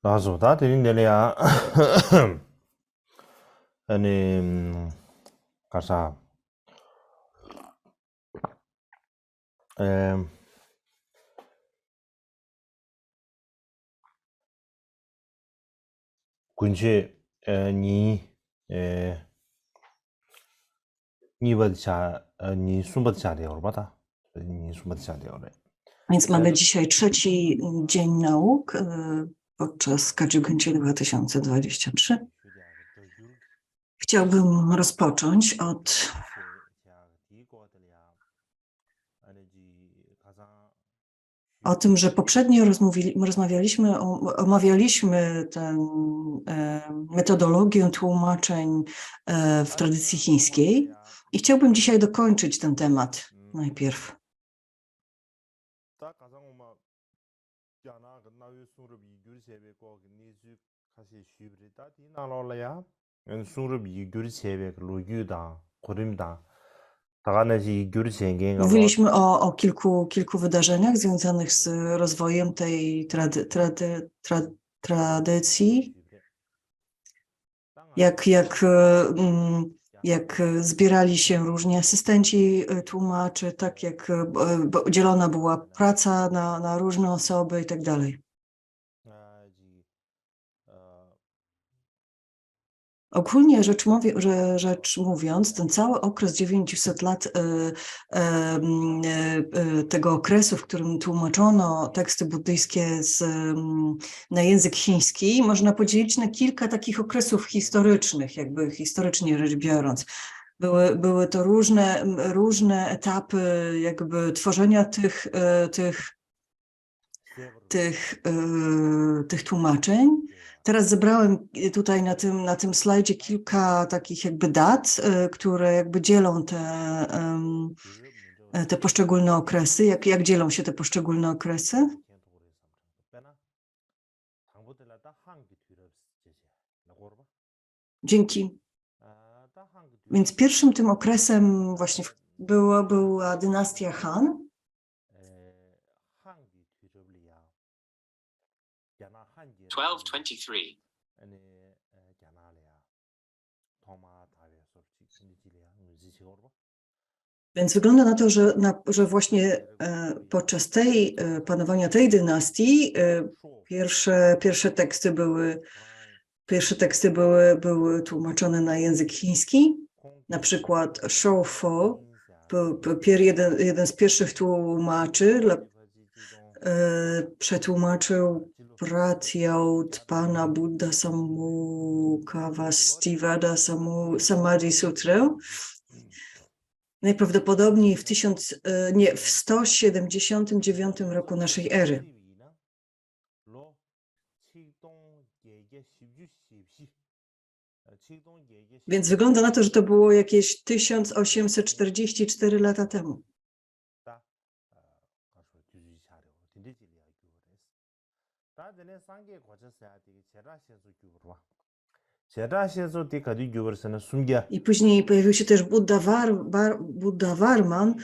나서다 드린데야 아니 가사 에 군시 에你숨버자 봐다 니 숨버자 돼요. Więc mamy dzisiaj trzeci dzień nauk podczas Kaczygończy 2023. Chciałbym rozpocząć od tym, że poprzednio omawialiśmy tę metodologię tłumaczeń w tradycji chińskiej i chciałbym dzisiaj dokończyć ten temat najpierw. Mówiliśmy o kilku wydarzeniach związanych z rozwojem tej tradycji, jak zbierali się różni asystenci tłumaczy, tak jak dzielona była praca na różne osoby i tak dalej. Ogólnie rzecz mówiąc, ten cały okres 900 lat tego okresu, w którym tłumaczono teksty buddyjskie na język chiński, można podzielić na kilka takich okresów historycznych, jakby historycznie rzecz biorąc. Były to różne etapy jakby tworzenia tych tłumaczeń. Teraz zebrałem tutaj na tym slajdzie kilka takich jakby dat, które jakby dzielą te poszczególne okresy. Jak dzielą się te poszczególne okresy? Dzięki. Więc pierwszym tym okresem właśnie była dynastia Han. Więc wygląda na to, że właśnie podczas panowania tej dynastii pierwsze teksty były tłumaczone na język chiński. Na przykład Shou Fo, jeden z pierwszych tłumaczy, przetłumaczył Pratyauttapana Buddha Samukavastivada Samadhi Sutrę. Najprawdopodobniej w 179 roku naszej ery. Więc wygląda na to, że to było jakieś 1844 lata temu. I później pojawił się też Buddha Varman,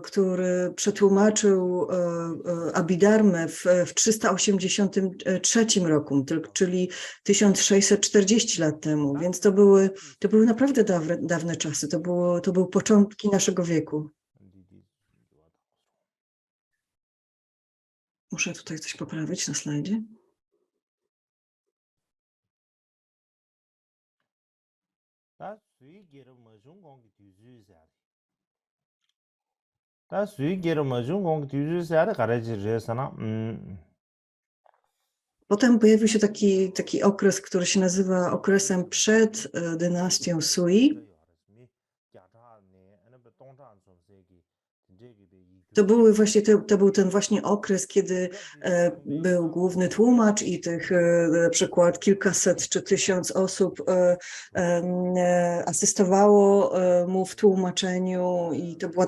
który przetłumaczył Abhidharmę w 383 roku, czyli 1640 lat temu, więc to były naprawdę dawne czasy, to były początki naszego wieku. Muszę tutaj coś poprawić na slajdzie. Potem pojawił się taki okres, który się nazywa okresem przed dynastią Sui. To był ten właśnie okres, kiedy był główny tłumacz i tych na przykład kilkaset czy 1000 osób asystowało mu w tłumaczeniu i to była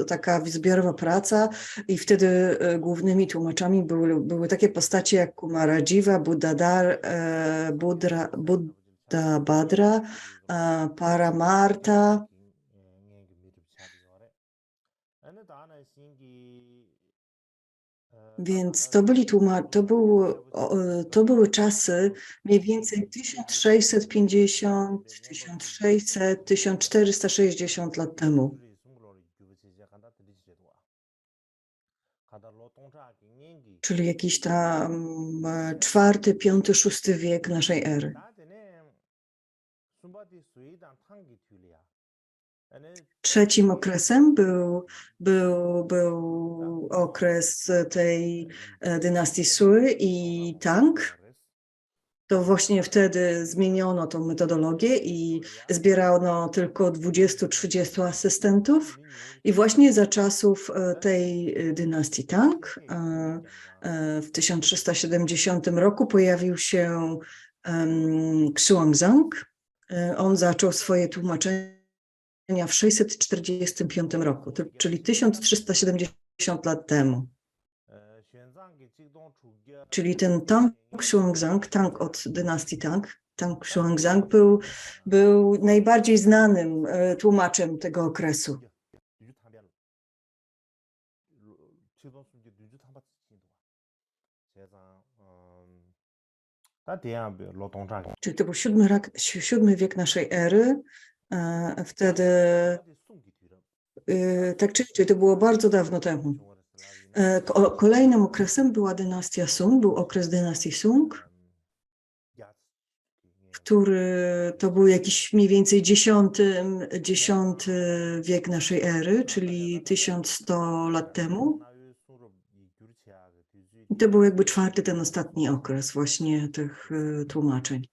taka zbiorowa praca i wtedy głównymi tłumaczami były takie postacie jak Kumarajiva, Buddhabhadra, Paramartha. Więc to były czasy mniej więcej 1650, 1600, 1460 lat temu. Czyli jakiś tam IV, V, VI wiek naszej ery. Trzecim okresem był okres tej dynastii Sui i Tang. To właśnie wtedy zmieniono tą metodologię i zbierano tylko 20-30 asystentów. I właśnie za czasów tej dynastii Tang w 1370 roku pojawił się Xuanzang. On zaczął swoje tłumaczenia w 645 roku, czyli 1370 lat temu. Czyli ten Tang Xuanzang, Tang od dynastii Tang Xuanzang był najbardziej znanym tłumaczem tego okresu. Czyli to był VII wiek naszej ery. Wtedy, tak czyli to było bardzo dawno temu. Kolejnym okresem była dynastia Sung, był okres dynastii Sung, który to był jakiś mniej więcej X wiek naszej ery, czyli 1100 lat temu. I to był jakby czwarty, ten ostatni okres właśnie tych tłumaczeń.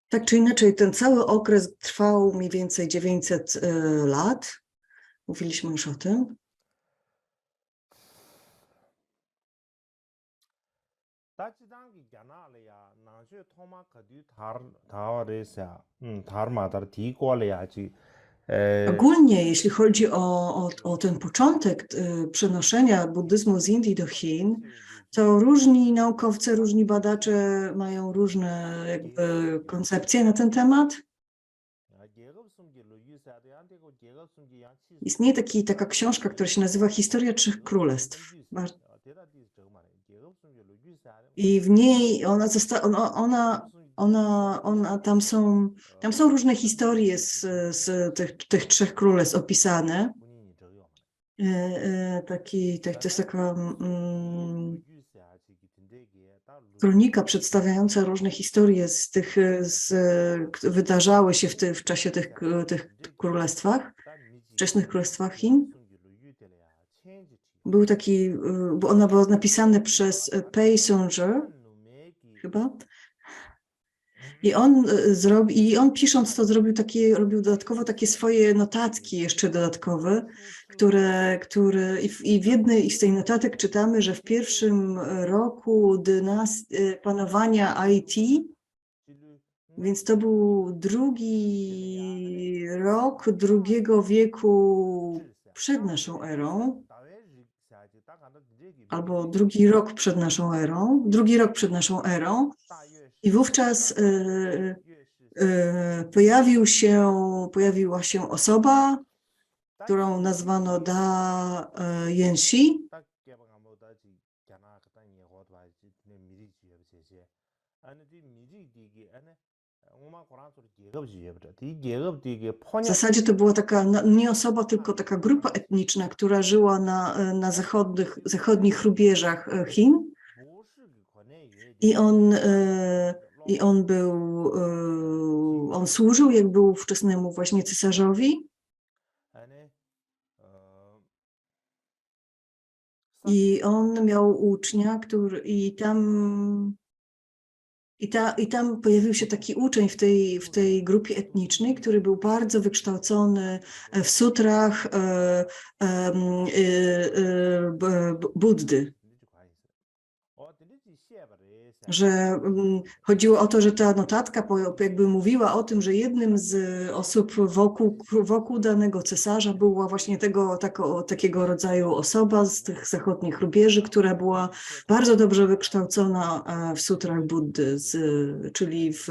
Tak czy inaczej, ten cały okres trwał mniej więcej 900 lat. Mówiliśmy już o tym. Ogólnie, jeśli chodzi o ten początek przenoszenia buddyzmu z Indii do Chin, to różni naukowcy, różni badacze mają różne jakby koncepcje na ten temat. Istnieje taka książka, która się nazywa Historia Trzech Królestw. I w niej tam są różne historie z tych trzech królestw opisane. To jest taka kronika przedstawiająca różne historie wydarzały się w czasie tych królestwach, wczesnych królestwach Chin. Był taki, bo ona była napisana przez Pei Songzhi, chyba. I on pisząc to robił dodatkowo takie swoje notatki jeszcze dodatkowe, i w jednej z tych notatek czytamy, że w pierwszym roku panowania IT, więc to był drugi rok drugiego wieku przed naszą erą, albo drugi rok przed naszą erą, i wówczas pojawiła się osoba, którą nazwano Da Yanxi. W zasadzie to była taka nie osoba, tylko taka grupa etniczna, która żyła na zachodnich rubieżach Chin. I on służył jakby ówczesnemu właśnie cesarzowi. I on miał ucznia, i tam pojawił się taki uczeń w tej grupie etnicznej, który był bardzo wykształcony w sutrach Buddy. Że chodziło o to, że ta notatka jakby mówiła o tym, że jednym z osób wokół danego cesarza była właśnie takiego rodzaju osoba z tych zachodnich rubieży, która była bardzo dobrze wykształcona w sutrach Buddy, czyli w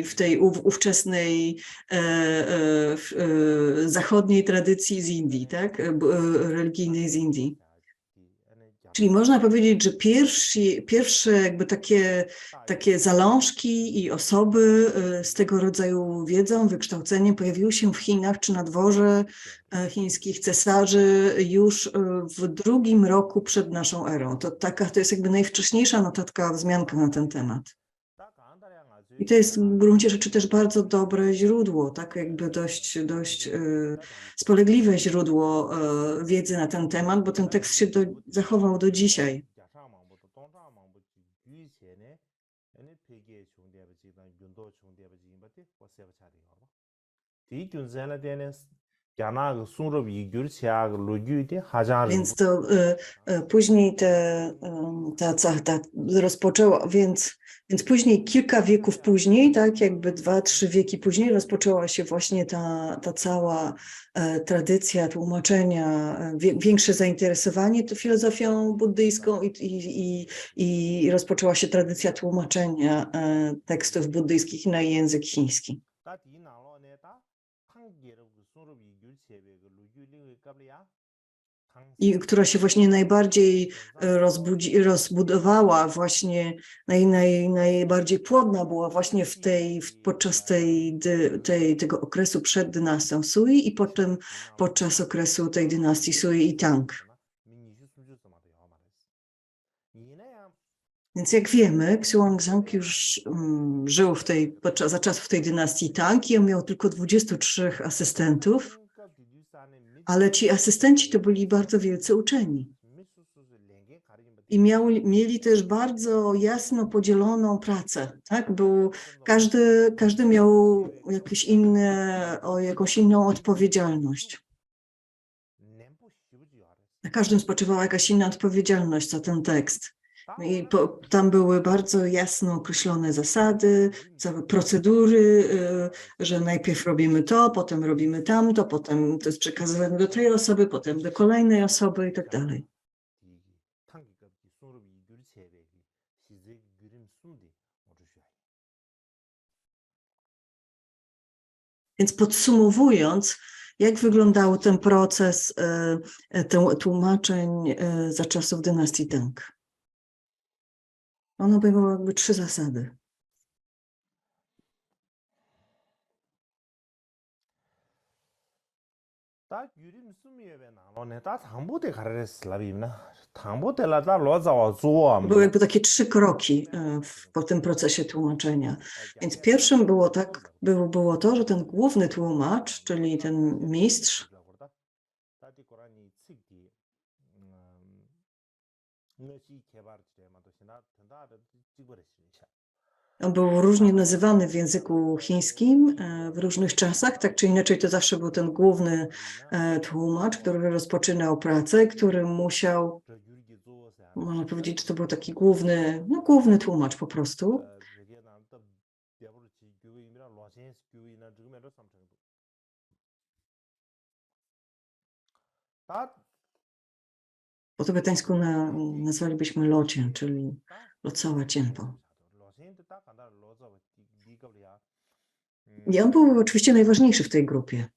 w tej ówczesnej zachodniej tradycji z Indii, tak? Religijnej z Indii. Czyli można powiedzieć, że pierwsze jakby takie zalążki i osoby z tego rodzaju wiedzą, wykształceniem pojawiły się w Chinach czy na dworze chińskich cesarzy już w drugim roku przed naszą erą. To jest jakby najwcześniejsza notatka, wzmianka na ten temat. I to jest w gruncie rzeczy też bardzo dobre źródło, tak jakby dość spolegliwe źródło wiedzy na ten temat, bo ten tekst się zachował do dzisiaj. Więc to później więc później kilka wieków później, tak jakby 2-3 wieki później rozpoczęła się właśnie ta cała tradycja tłumaczenia, większe zainteresowanie filozofią buddyjską i rozpoczęła się tradycja tłumaczenia tekstów buddyjskich na język chiński. I która się właśnie najbardziej rozbudowała, właśnie najbardziej płodna była właśnie podczas tego okresu przed dynastią Sui i potem podczas okresu tej dynastii Sui i Tang. Więc jak wiemy, Xuanzang już żył za czasów tej dynastii Tang i on miał tylko 23 asystentów, ale ci asystenci to byli bardzo wielcy uczeni. I mieli też bardzo jasno podzieloną pracę. Tak? Każdy miał jakąś inną odpowiedzialność. Na każdym spoczywała jakaś inna odpowiedzialność za ten tekst. I tam były bardzo jasno określone zasady, całe procedury, że najpierw robimy to, potem robimy tamto, potem to jest przekazywane do tej osoby, potem do kolejnej osoby i tak dalej. Więc podsumowując, jak wyglądał ten proces tłumaczeń za czasów dynastii Tang? On obejmował jakby 3 zasady. Były jakby takie 3 kroki po tym procesie tłumaczenia. Więc pierwszym było to, że ten główny tłumacz, czyli ten mistrz, on był różnie nazywany w języku chińskim w różnych czasach, tak czy inaczej to zawsze był ten główny tłumacz, który rozpoczynał pracę, który musiał, można powiedzieć, że to był taki główny tłumacz po prostu. Po tybetańsku nazwalibyśmy locie, czyli Lotsawa Cienpo. I on był oczywiście najważniejszy w tej grupie.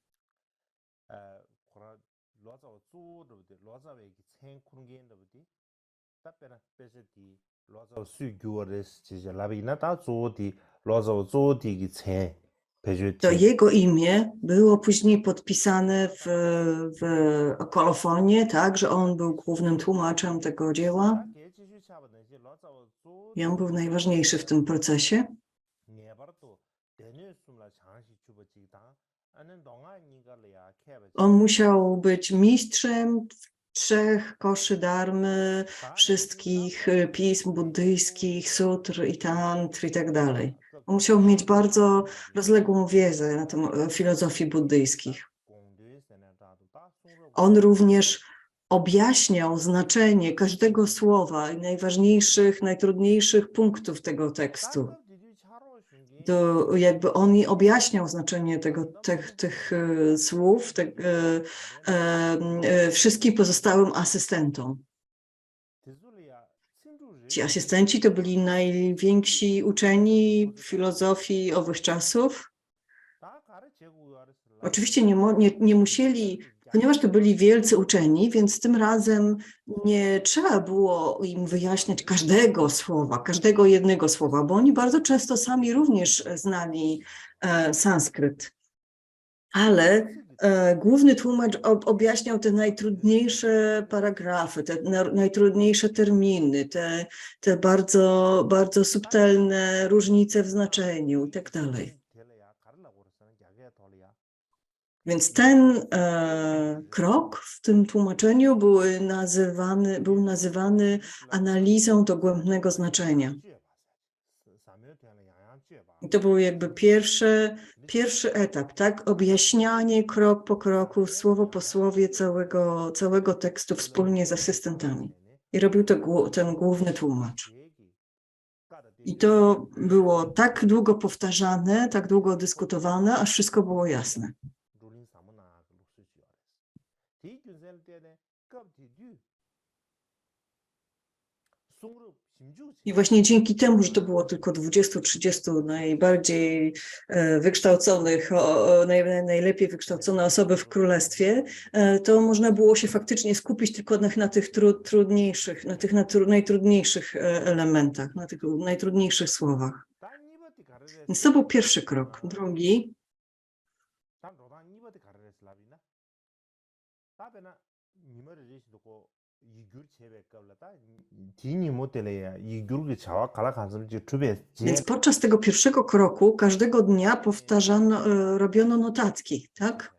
To jego imię było później podpisane w kolofonie, tak, że on był głównym tłumaczem tego dzieła. I on był najważniejszy w tym procesie. On musiał być mistrzem 3 koszy dharmy, wszystkich pism buddyjskich, sutr i tantr i tak dalej. On musiał mieć bardzo rozległą wiedzę na temat filozofii buddyjskich. On również objaśniał znaczenie każdego słowa i najważniejszych, najtrudniejszych punktów tego tekstu. To jakby on objaśniał znaczenie tych słów wszystkim pozostałym asystentom. Ci asystenci to byli najwięksi uczeni filozofii owych czasów. Oczywiście nie musieli, ponieważ to byli wielcy uczeni, więc tym razem nie trzeba było im wyjaśniać każdego słowa, każdego jednego słowa, bo oni bardzo często sami również znali sanskryt. Ale główny tłumacz objaśniał te najtrudniejsze paragrafy, te najtrudniejsze terminy, te bardzo, bardzo subtelne różnice w znaczeniu i tak dalej. Więc ten krok w tym tłumaczeniu był nazywany analizą dogłębnego znaczenia. I to był jakby pierwszy etap, tak? Objaśnianie krok po kroku, słowo po słowie całego tekstu wspólnie z asystentami. I robił to ten główny tłumacz. I to było tak długo powtarzane, tak długo dyskutowane, aż wszystko było jasne. I właśnie dzięki temu, że to było tylko 20-30 najbardziej wykształconych, najlepiej wykształcone osoby w królestwie, to można było się faktycznie skupić tylko na tych trudniejszych, na tych najtrudniejszych elementach, na tych najtrudniejszych słowach. Więc to był pierwszy krok. Drugi, więc podczas tego pierwszego kroku każdego dnia robiono notatki, tak?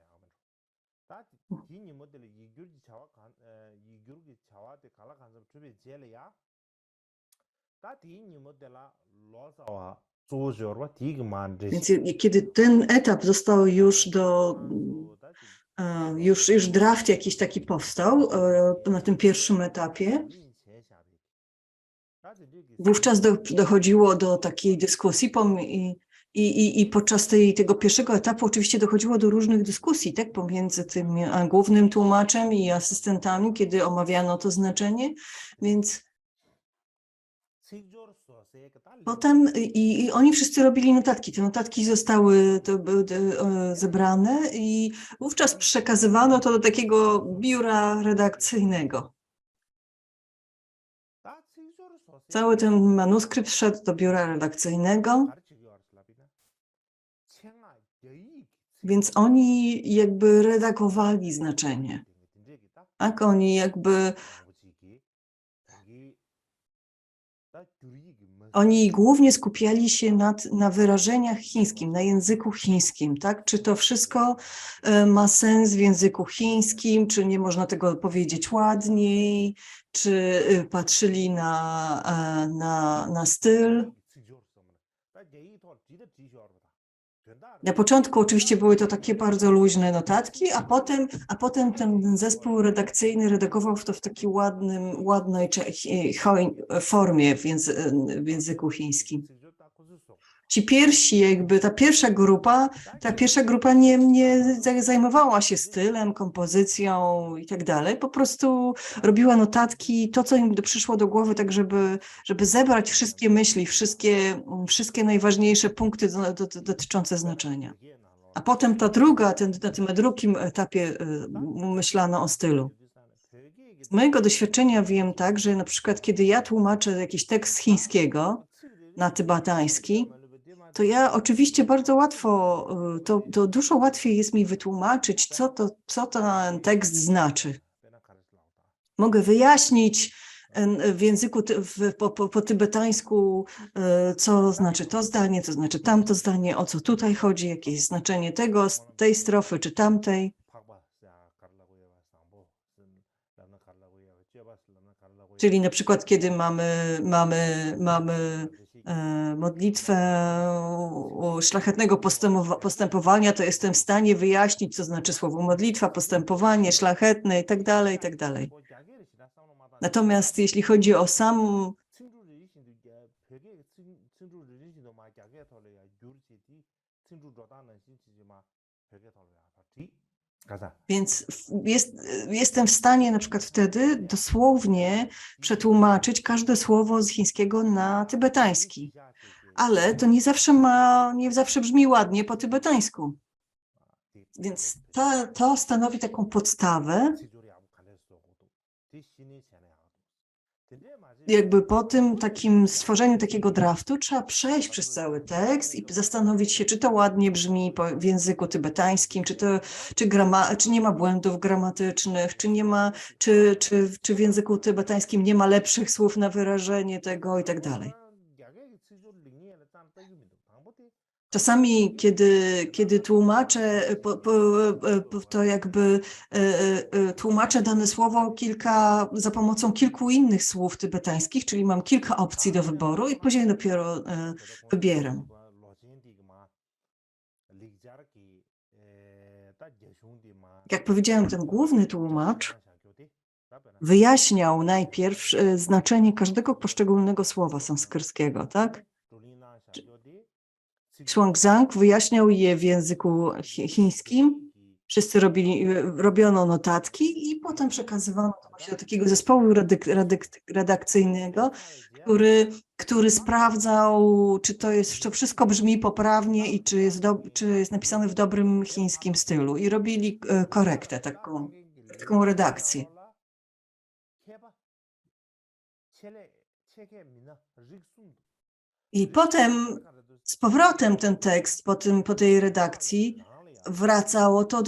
Więc kiedy ten etap został już już draft jakiś taki powstał na tym pierwszym etapie, wówczas dochodziło do takiej dyskusji i podczas tego pierwszego etapu oczywiście dochodziło do różnych dyskusji, tak, pomiędzy tym głównym tłumaczem i asystentami, kiedy omawiano to znaczenie, więc potem i oni wszyscy robili notatki. Te notatki zostały zebrane i wówczas przekazywano to do takiego biura redakcyjnego. Cały ten manuskrypt szedł do biura redakcyjnego, więc oni jakby redagowali znaczenie. Tak, oni głównie skupiali się na wyrażeniach chińskim, na języku chińskim, tak? Czy to wszystko ma sens w języku chińskim, czy nie można tego powiedzieć ładniej, czy patrzyli na styl. Na początku oczywiście były to takie bardzo luźne notatki, a potem ten zespół redakcyjny redagował to w takiej ładnej formie w języku chińskim. Ci pierwsi, jakby ta pierwsza grupa nie zajmowała się stylem, kompozycją i tak dalej, po prostu robiła notatki, to co im przyszło do głowy, tak żeby zebrać wszystkie myśli, wszystkie najważniejsze punkty dotyczące znaczenia. A potem na tym drugim etapie myślano o stylu. Z mojego doświadczenia wiem tak, że na przykład kiedy ja tłumaczę jakiś tekst z chińskiego na tybetański, to ja oczywiście bardzo łatwo, to dużo łatwiej jest mi wytłumaczyć, co ten tekst znaczy. Mogę wyjaśnić w języku, po tybetańsku, co znaczy to zdanie, co znaczy tamto zdanie, o co tutaj chodzi, jakie jest znaczenie tej strofy czy tamtej. Czyli na przykład, kiedy mamy modlitwę szlachetnego postępowania, to jestem w stanie wyjaśnić, co znaczy słowo modlitwa, postępowanie, szlachetne i tak dalej, i tak dalej. Natomiast jeśli chodzi o sam Więc jestem w stanie na przykład wtedy dosłownie przetłumaczyć każde słowo z chińskiego na tybetański, ale to nie zawsze brzmi ładnie po tybetańsku. Więc to stanowi taką podstawę. Jakby po tym takim stworzeniu takiego draftu trzeba przejść przez cały tekst i zastanowić się, czy to ładnie brzmi w języku tybetańskim, czy nie ma błędów gramatycznych, czy w języku tybetańskim nie ma lepszych słów na wyrażenie tego i tak dalej. Czasami, kiedy tłumaczę, to jakby tłumaczę dane słowo za pomocą kilku innych słów tybetańskich, czyli mam kilka opcji do wyboru i później dopiero wybieram. Jak powiedziałem, ten główny tłumacz wyjaśniał najpierw znaczenie każdego poszczególnego słowa sanskryckiego, tak? Xuanzang wyjaśniał je w języku chińskim. Wszyscy robiono notatki i potem przekazywano to właśnie do takiego zespołu redakcyjnego, który sprawdzał, czy to wszystko brzmi poprawnie i czy jest napisane w dobrym chińskim stylu. I robili korektę, taką redakcję. I potem z powrotem ten tekst po tej redakcji wracało to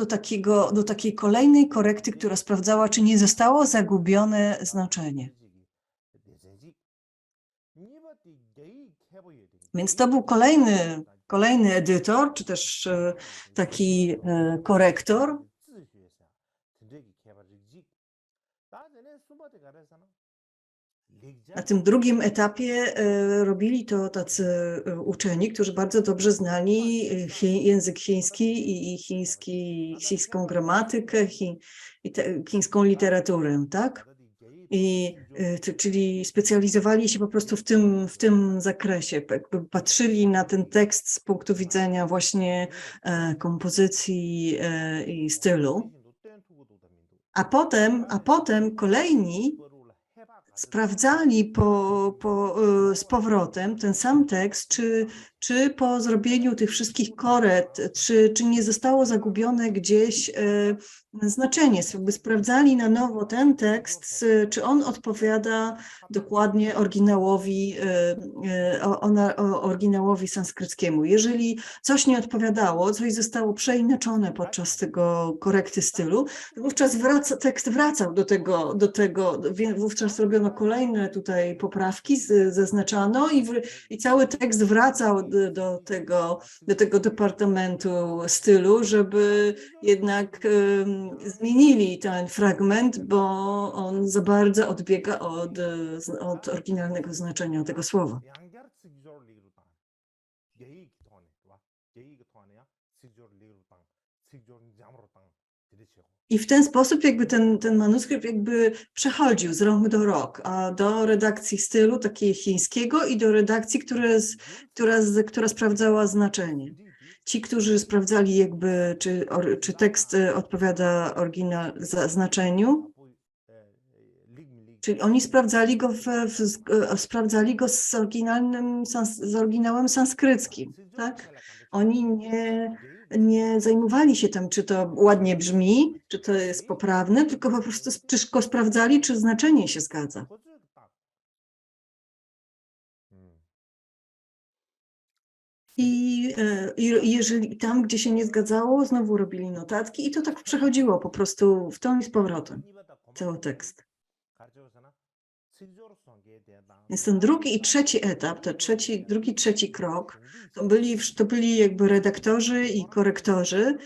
do takiej kolejnej korekty, która sprawdzała, czy nie zostało zagubione znaczenie. Więc to był kolejny edytor, czy też taki korektor. Na tym drugim etapie robili to tacy uczeni, którzy bardzo dobrze znali język chiński i chińską gramatykę, chińską literaturę, tak? Czyli specjalizowali się po prostu w tym zakresie, jakby patrzyli na ten tekst z punktu widzenia właśnie kompozycji i stylu. A potem kolejni sprawdzali z powrotem ten sam tekst, czy po zrobieniu tych wszystkich korekt, czy nie zostało zagubione gdzieś znaczenie. Jakby sprawdzali na nowo ten tekst, czy on odpowiada dokładnie oryginałowi sanskryckiemu. Jeżeli coś nie odpowiadało, coś zostało przeinaczone podczas tego korekty stylu, wówczas tekst wracał do tego, wówczas robiono kolejne tutaj poprawki, zaznaczano i cały tekst wracał do tego departamentu stylu, żeby jednak zmienili ten fragment, bo on za bardzo odbiega od oryginalnego znaczenia tego słowa. I w ten sposób jakby ten manuskrypt jakby przechodził z rąk do rąk, a do redakcji stylu takiego chińskiego i do redakcji, która sprawdzała znaczenie. Ci, którzy sprawdzali jakby, czy tekst odpowiada znaczeniu, czyli oni sprawdzali go z oryginałem sanskryckim, tak? Oni nie zajmowali się tym, czy to ładnie brzmi, czy to jest poprawne, tylko po prostu tylko sprawdzali, czy znaczenie się zgadza. I jeżeli tam, gdzie się nie zgadzało, znowu robili notatki i to tak przechodziło po prostu w tą i z powrotem, cały tekst. Więc ten drugi i trzeci etap, drugi, trzeci krok, to byli jakby redaktorzy i korektorzy,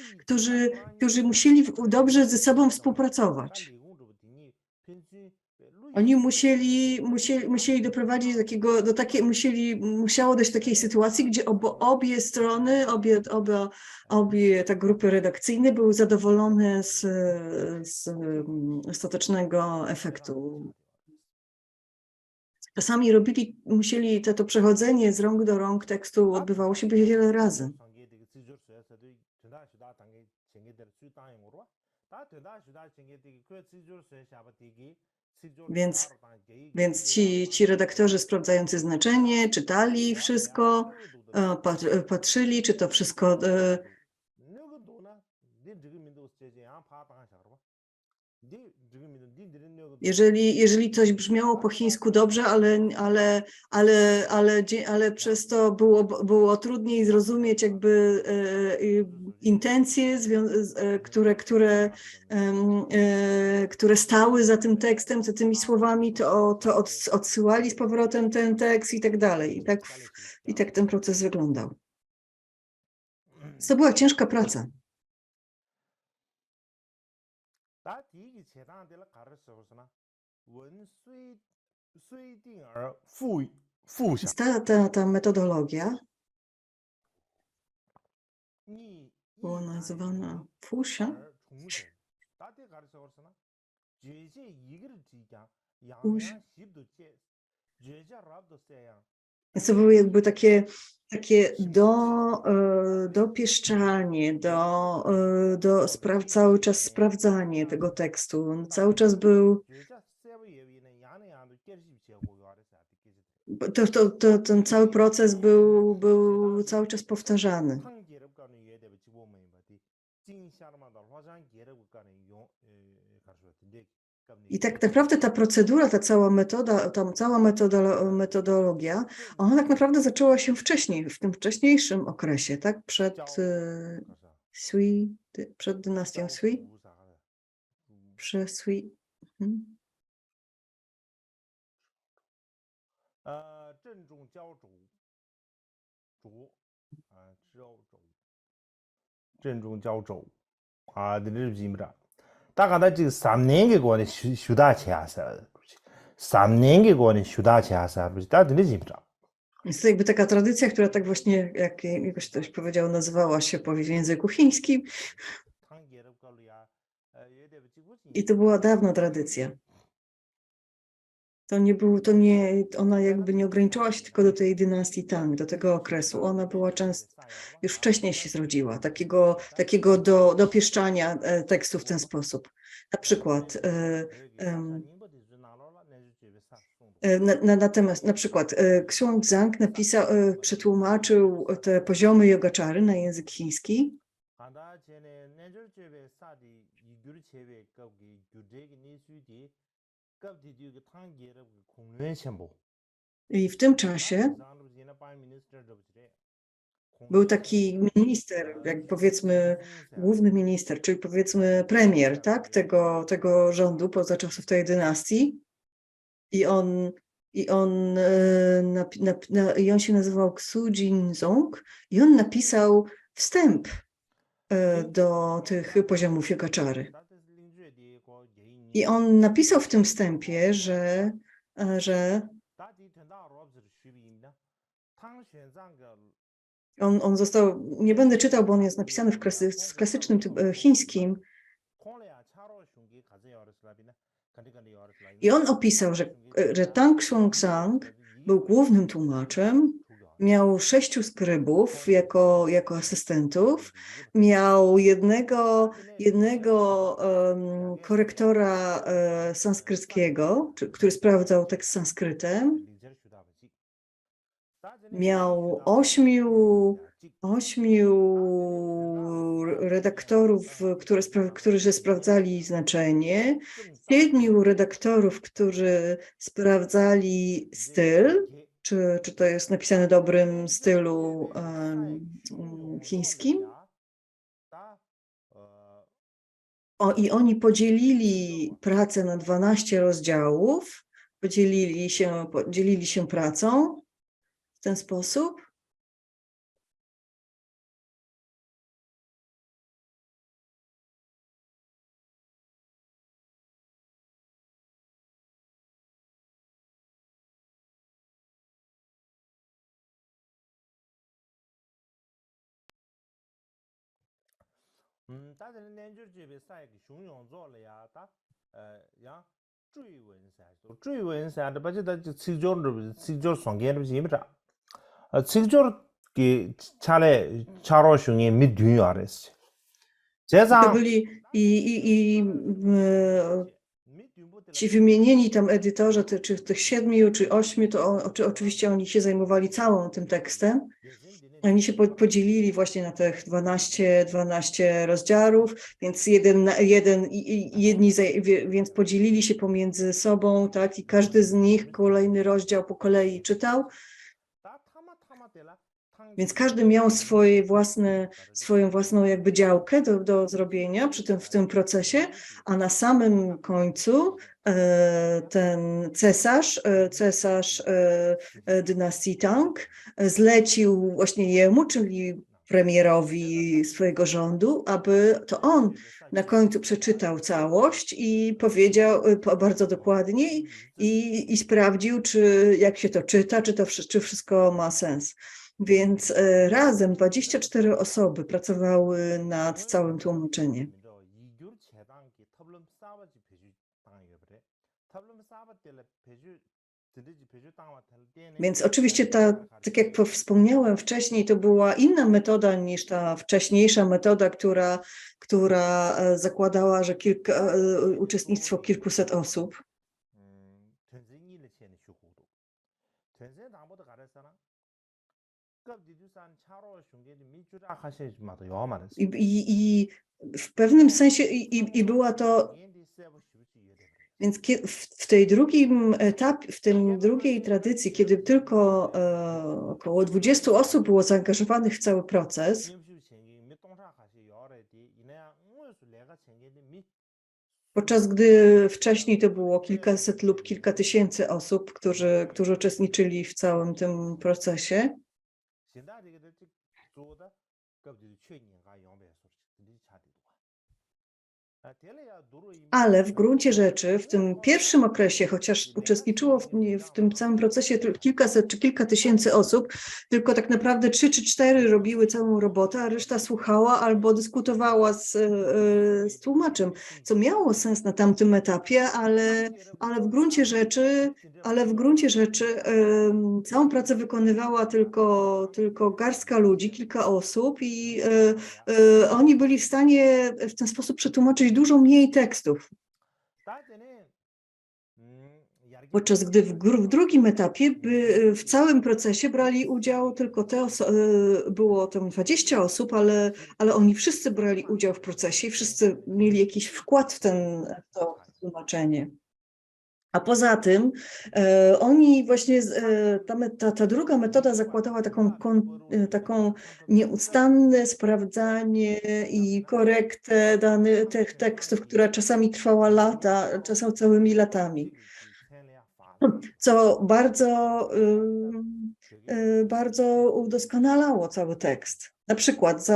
którzy musieli dobrze ze sobą współpracować. Oni musieli doprowadzić musiało dojść do takiej sytuacji, gdzie obie strony, obie te grupy redakcyjne były zadowolone z ostatecznego efektu. Czasami musieli to przechodzenie z rąk do rąk tekstu odbywało się wiele razy. Więc, więc ci redaktorzy sprawdzający znaczenie czytali wszystko, patrzyli, czy to wszystko. Jeżeli coś brzmiało po chińsku dobrze, ale przez to było trudniej zrozumieć jakby intencje, które stały za tym tekstem, za tymi słowami, to odsyłali z powrotem ten tekst i tak dalej. I tak ten proces wyglądał. To była ciężka praca. Ta metodologia była nazywana Fuxia. To były jakby takie dopieszczanie, cały czas sprawdzanie tego tekstu. On cały czas był. Ten cały proces był cały czas powtarzany. I tak naprawdę ta procedura, ta cała metodologia, ona tak naprawdę zaczęła się wcześniej, w tym wcześniejszym okresie, tak? Przed dynastią Sui. Sui. Mhm. 지금 3년개 권에 휴다치하사 3년개 권에 휴다치하사 다 들리지라. Jest to jakby taka tradycja, która tak właśnie, jak jakoś ktoś powiedział, nazywała się w języku chińskim. I to była dawna tradycja. Ona jakby nie ograniczała się tylko do tej dynastii Tang, do tego okresu. Ona była często, już wcześniej się zrodziła, takiego dopieszczania tekstu w ten sposób. Na przykład, natomiast na przykład Xuanzang przetłumaczył te poziomy yogaczary na język chiński. I w tym czasie był taki minister, jak powiedzmy główny minister, czyli powiedzmy premier, tak, tego rządu za czasów tej dynastii. I on się nazywał Xu Jinzong i on napisał wstęp do tych poziomów yogaczary. I on napisał w tym wstępie, że on został, nie będę czytał, bo on jest napisany w klasycznym chińskim. I on opisał, że Tang Xuanzang był głównym tłumaczem, miał 6 skrybów jako asystentów, miał jednego korektora sanskryckiego, który sprawdzał tekst sanskrytem, miał 8 redaktorów, którzy sprawdzali znaczenie, 7 redaktorów, którzy sprawdzali styl, czy to jest napisane w dobrym stylu chińskim. I oni podzielili pracę na 12 rozdziałów, podzielili się pracą w ten sposób. 직접 차례 차로 중에 밑뒤 알았어. To 제상 byli ci wymienieni tam edytorzy, czy tych 7 czy 8, to oczywiście oni się zajmowali całym tym tekstem. Oni się podzielili właśnie na tych 12 rozdziałów, więc więc podzielili się pomiędzy sobą, tak, i każdy z nich kolejny rozdział po kolei czytał. Więc każdy miał swoją własną jakby działkę do zrobienia w tym procesie, a na samym końcu ten cesarz dynastii Tang zlecił właśnie jemu, czyli premierowi swojego rządu, aby to on na końcu przeczytał całość i powiedział bardzo dokładnie i sprawdził, jak się to czyta, czy wszystko ma sens. Więc razem 24 osoby pracowały nad całym tłumaczeniem. Więc oczywiście tak jak wspomniałem wcześniej, to była inna metoda niż ta wcześniejsza metoda, która zakładała, że uczestnictwo kilkuset osób. I w pewnym sensie była to. Więc w tej drugim etapie, w tej drugiej tradycji, kiedy tylko około 20 osób było zaangażowanych w cały proces, podczas gdy wcześniej to było kilkaset lub kilka tysięcy osób, którzy uczestniczyli w całym tym procesie. Ale w gruncie rzeczy w tym pierwszym okresie, chociaż uczestniczyło w tym całym procesie kilkaset czy kilka tysięcy osób, tylko tak naprawdę 3 czy 4 robiły całą robotę, a reszta słuchała albo dyskutowała z tłumaczem, co miało sens na tamtym etapie, ale w gruncie rzeczy całą pracę wykonywała tylko garstka ludzi, kilka osób i oni byli w stanie w ten sposób przetłumaczyć dużo mniej tekstów. Podczas gdy w drugim etapie w całym procesie brali udział tylko było tam 20 osób, ale oni wszyscy brali udział w procesie i wszyscy mieli jakiś wkład w to tłumaczenie. A poza tym oni właśnie, ta druga metoda zakładała taką nieustanne sprawdzanie i korektę tych tekstów, która czasami trwała lata, czasem całymi latami, co bardzo udoskonalało cały tekst. Na przykład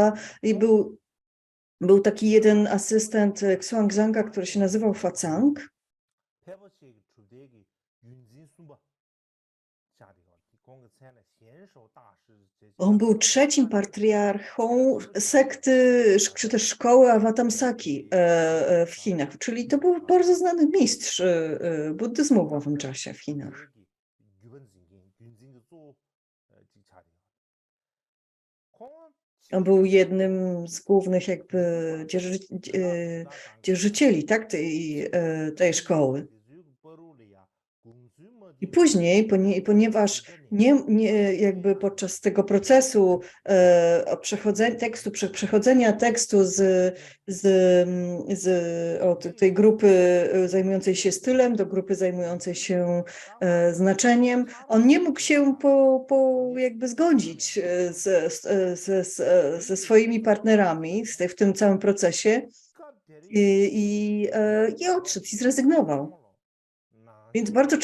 był taki jeden asystent Xuanzanga, który się nazywał Facang. On był trzecim patriarchą sekty, czy też szkoły Avatamsaki w Chinach, czyli to był bardzo znany mistrz buddyzmu w owym czasie w Chinach. On był jednym z głównych jakby dzierżycieli, tak, tej szkoły. I później, ponieważ jakby podczas tego procesu przechodzenia tekstu od tej grupy zajmującej się stylem do grupy zajmującej się znaczeniem, on nie mógł się jakby zgodzić ze swoimi partnerami w tym całym procesie i odszedł i zrezygnował. Więc bardzo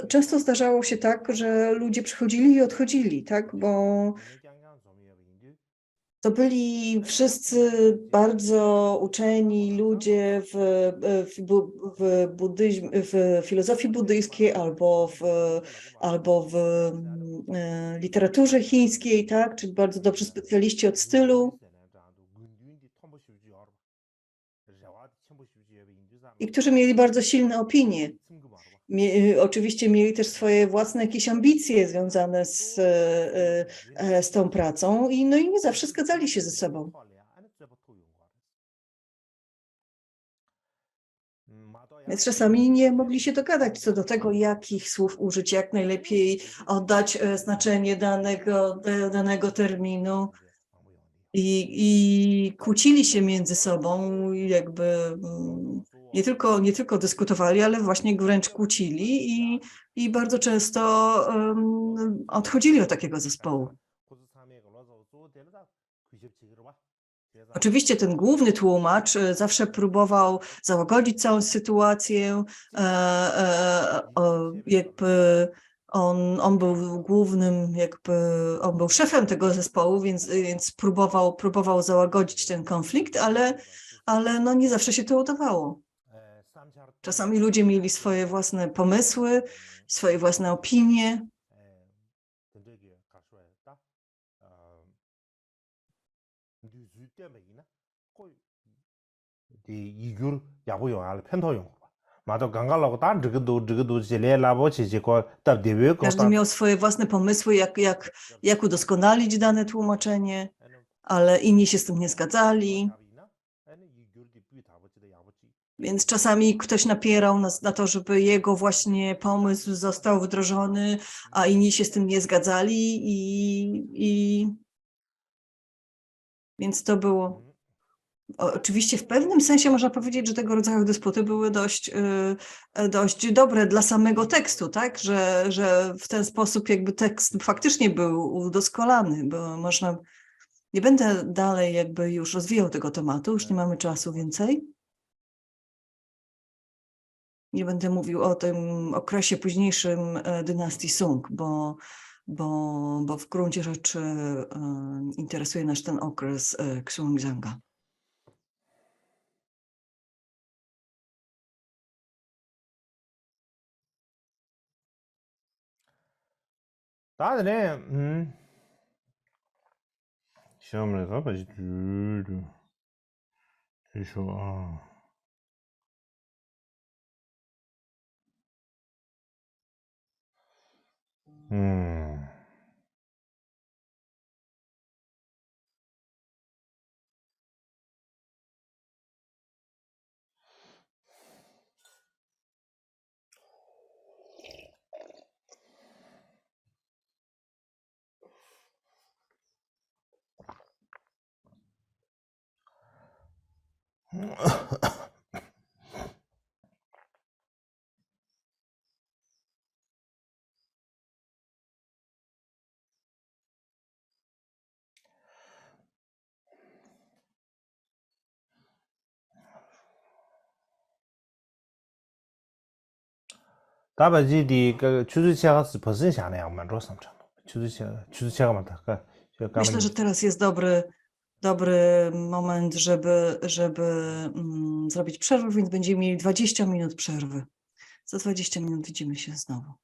często zdarzało się tak, że ludzie przychodzili i odchodzili, tak, bo to byli wszyscy bardzo uczeni ludzie w filozofii buddyjskiej albo w literaturze chińskiej, tak, czyli bardzo dobrzy specjaliści od stylu. I którzy mieli bardzo silne opinie. Oczywiście mieli też swoje własne jakieś ambicje związane z tą pracą i nie zawsze zgadzali się ze sobą. Więc czasami nie mogli się dogadać co do tego, jakich słów użyć, jak najlepiej oddać znaczenie danego terminu. I kłócili się między sobą, i jakby nie tylko dyskutowali, ale właśnie wręcz kłócili i bardzo często odchodzili od takiego zespołu. Oczywiście ten główny tłumacz zawsze próbował załagodzić całą sytuację, jakby on był głównym, jakby on był szefem tego zespołu, więc próbował załagodzić ten konflikt, ale no nie zawsze się to udawało. Czasami ludzie mieli swoje własne pomysły, swoje własne opinie. 이규 야부용 알 펜토용 맞아 강갈라고 단 저거도 젤레 라보치 지고 답 데베 Każdy miał swoje własne pomysły, jak udoskonalić dane tłumaczenie, ale inni się z tym nie zgadzali. Więc czasami ktoś napierał na to, żeby jego właśnie pomysł został wdrożony, a inni się z tym nie zgadzali więc to było. Oczywiście w pewnym sensie można powiedzieć, że tego rodzaju dysputy były dość dobre dla samego tekstu, tak? Że w ten sposób jakby tekst faktycznie był udoskonalony, bo można. Nie będę dalej jakby już rozwijał tego tematu, już nie mamy czasu więcej. Nie będę mówił o tym okresie późniejszym dynastii Sung, bo w gruncie rzeczy interesuje nas ten okres Xiongzanga. 다들 시험을 가봐지 주셔 다바지디 그 주주체가 스퍼슨 샤네 양만 로삼장 주주체가 많다 Myślę, że teraz jest dobry moment, żeby zrobić przerwę, więc będziemy mieli 20 minut przerwy. Za 20 minut widzimy się znowu.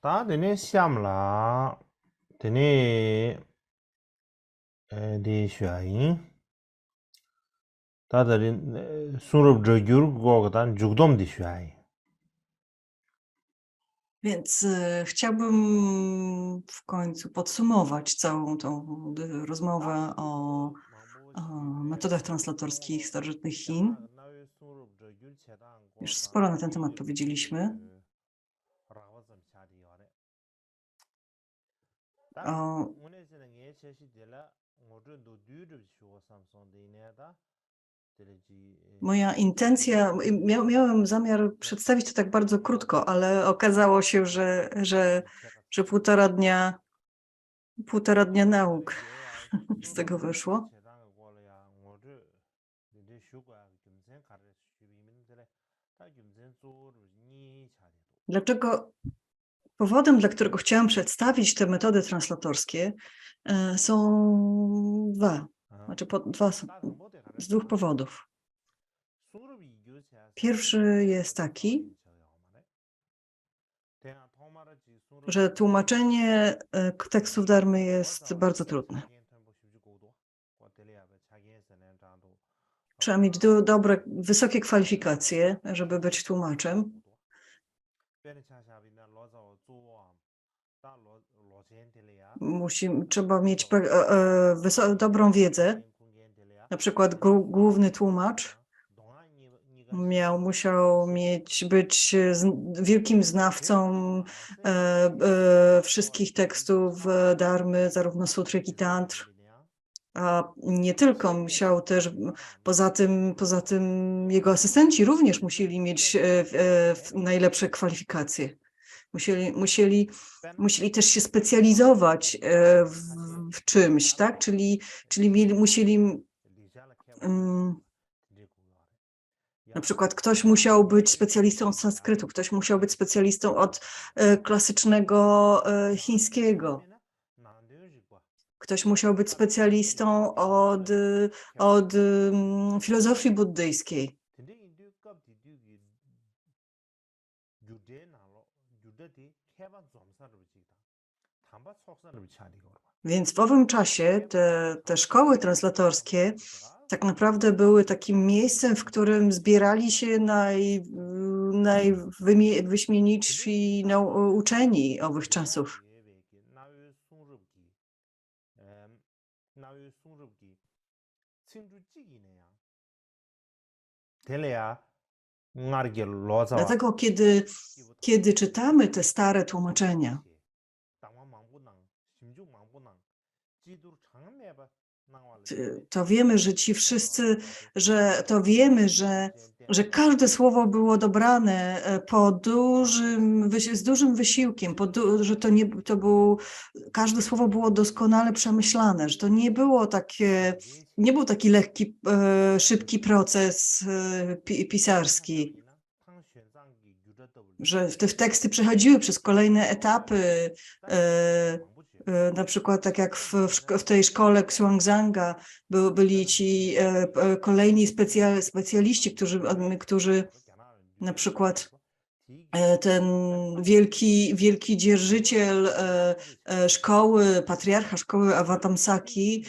다들 시험라 드네 디슈아인 다들 수럽 저규르 고가단 죽돔 디슈아인 Więc chciałbym w końcu podsumować całą tą rozmowę o metodach translatorskich starożytnych Chin. Już sporo na ten temat powiedzieliśmy. Moja intencja, miałem zamiar przedstawić to tak bardzo krótko, ale okazało się, że półtora dnia nauk z tego wyszło. Powodem, dla którego chciałam przedstawić te metody translatorskie, są dwa. Znaczy z dwóch powodów. Pierwszy jest taki, że tłumaczenie tekstów Dharmy jest bardzo trudne. Trzeba mieć wysokie kwalifikacje, żeby być tłumaczem. Trzeba mieć dobrą wiedzę. Na przykład główny tłumacz musiał być wielkim znawcą wszystkich tekstów Dharmy, zarówno sutr, jak i tantr. A nie tylko, musiał też, poza tym jego asystenci również musieli mieć najlepsze kwalifikacje. Musieli też się specjalizować w czymś, tak? Czyli musieli na przykład ktoś musiał być specjalistą od sanskrytu, ktoś musiał być specjalistą od klasycznego chińskiego. Ktoś musiał być specjalistą od filozofii buddyjskiej. Więc w owym czasie te szkoły translatorskie tak naprawdę były takim miejscem, w którym zbierali się najwyśmienitsi uczeni owych czasów. Dlatego, kiedy czytamy te stare tłumaczenia, to wiemy, że ci wszyscy, że każde słowo było dobrane z dużym wysiłkiem, że każde słowo było doskonale przemyślane, że to nie był taki lekki, szybki proces pisarski, że te teksty przechodziły przez kolejne etapy, na przykład tak jak w tej szkole Xuanzanga byli ci kolejni specjaliści, którzy na przykład ten wielki dzierżyciel szkoły, patriarcha szkoły Avatamsaki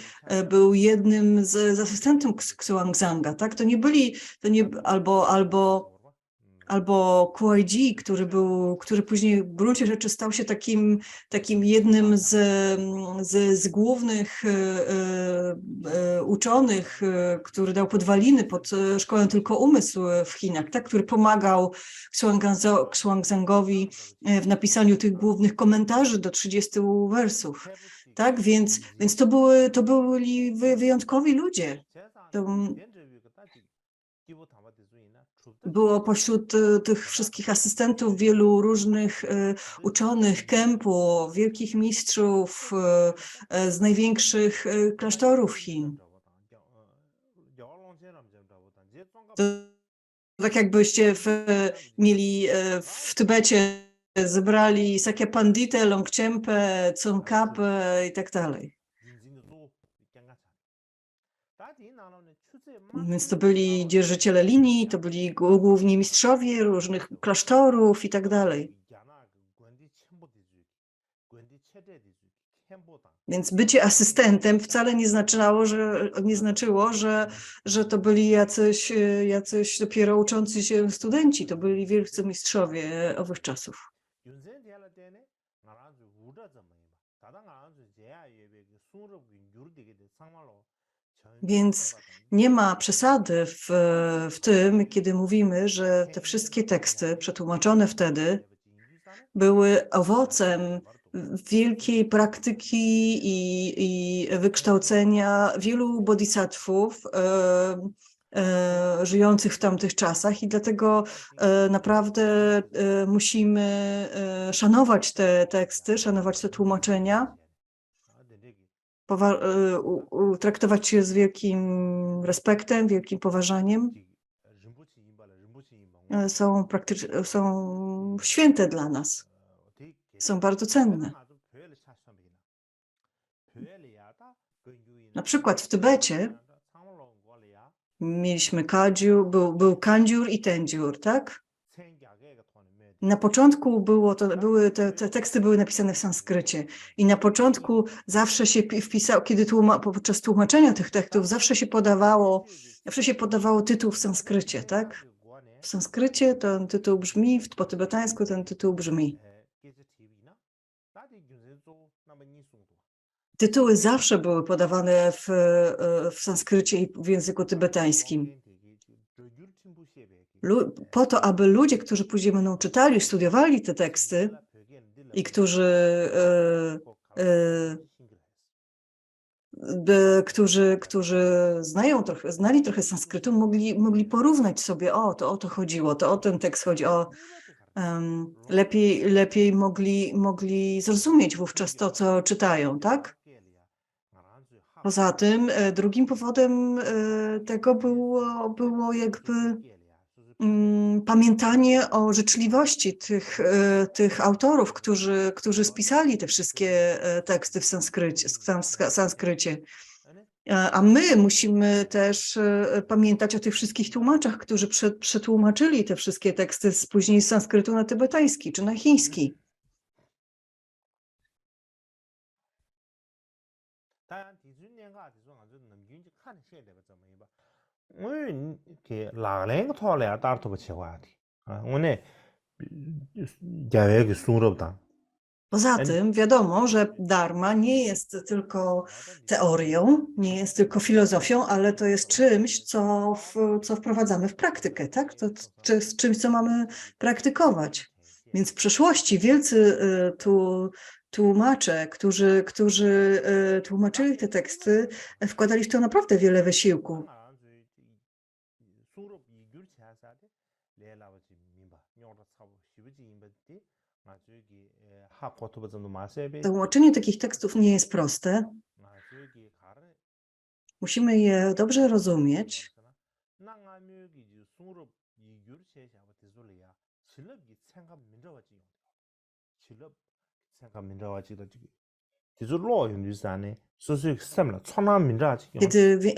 był jednym z asystentów Xuanzanga, tak? Albo Kuai-ji, który później w gruncie rzeczy stał się takim jednym z głównych uczonych, który dał podwaliny pod szkołę Tylko Umysł w Chinach, tak? Który pomagał Xuanzangowi w napisaniu tych głównych komentarzy do 30 wersów. Tak? Więc to byli wyjątkowi ludzie. Było pośród tych wszystkich asystentów wielu różnych uczonych, kempo, wielkich mistrzów z największych klasztorów Chin. To tak jakbyście mieli w Tybecie, zebrali Sakya Panditę, Longchenpę, Tsongkhapę i tak dalej. Więc to byli dzierżyciele linii, to byli główni mistrzowie różnych klasztorów i tak dalej. Więc bycie asystentem wcale nie znaczyło, że to byli jacyś dopiero uczący się studenci, to byli wielcy mistrzowie owych czasów. Więc nie ma przesady w tym, kiedy mówimy, że te wszystkie teksty przetłumaczone wtedy były owocem wielkiej praktyki i wykształcenia wielu bodhisattvów żyjących w tamtych czasach i dlatego naprawdę musimy szanować te teksty, szanować te tłumaczenia, traktować je z wielkim respektem, wielkim poważaniem. Są święte dla nas. Są bardzo cenne. Na przykład w Tybecie mieliśmy był kandziur i tendziur, tak? Na początku te teksty były napisane w sanskrycie i na początku zawsze się wpisało, podczas tłumaczenia tych tekstów zawsze się podawało tytuł w sanskrycie, tak? W sanskrycie ten tytuł brzmi, po tybetańsku ten tytuł brzmi. Tytuły zawsze były podawane w sanskrycie i w języku tybetańskim. Po to, aby ludzie, którzy później będą czytali, studiowali te teksty i którzy znali trochę sanskrytu, mogli porównać sobie, to o to chodziło, to o ten tekst chodzi, lepiej mogli zrozumieć wówczas to, co czytają, tak? Poza tym drugim powodem tego było jakby pamiętanie o życzliwości tych autorów, którzy spisali te wszystkie teksty w sanskrycie. A my musimy też pamiętać o tych wszystkich tłumaczach, którzy przetłumaczyli te wszystkie teksty później z sanskrytu na tybetański czy na chiński. Poza tym wiadomo, że dharma nie jest tylko teorią, nie jest tylko filozofią, ale to jest czymś, co wprowadzamy w praktykę, tak? To jest czymś, co mamy praktykować. Więc w przeszłości wielcy tłumacze, którzy tłumaczyli te teksty, wkładali w to naprawdę wiele wysiłku. Tłumaczenie takich tekstów nie jest proste. Musimy je dobrze rozumieć.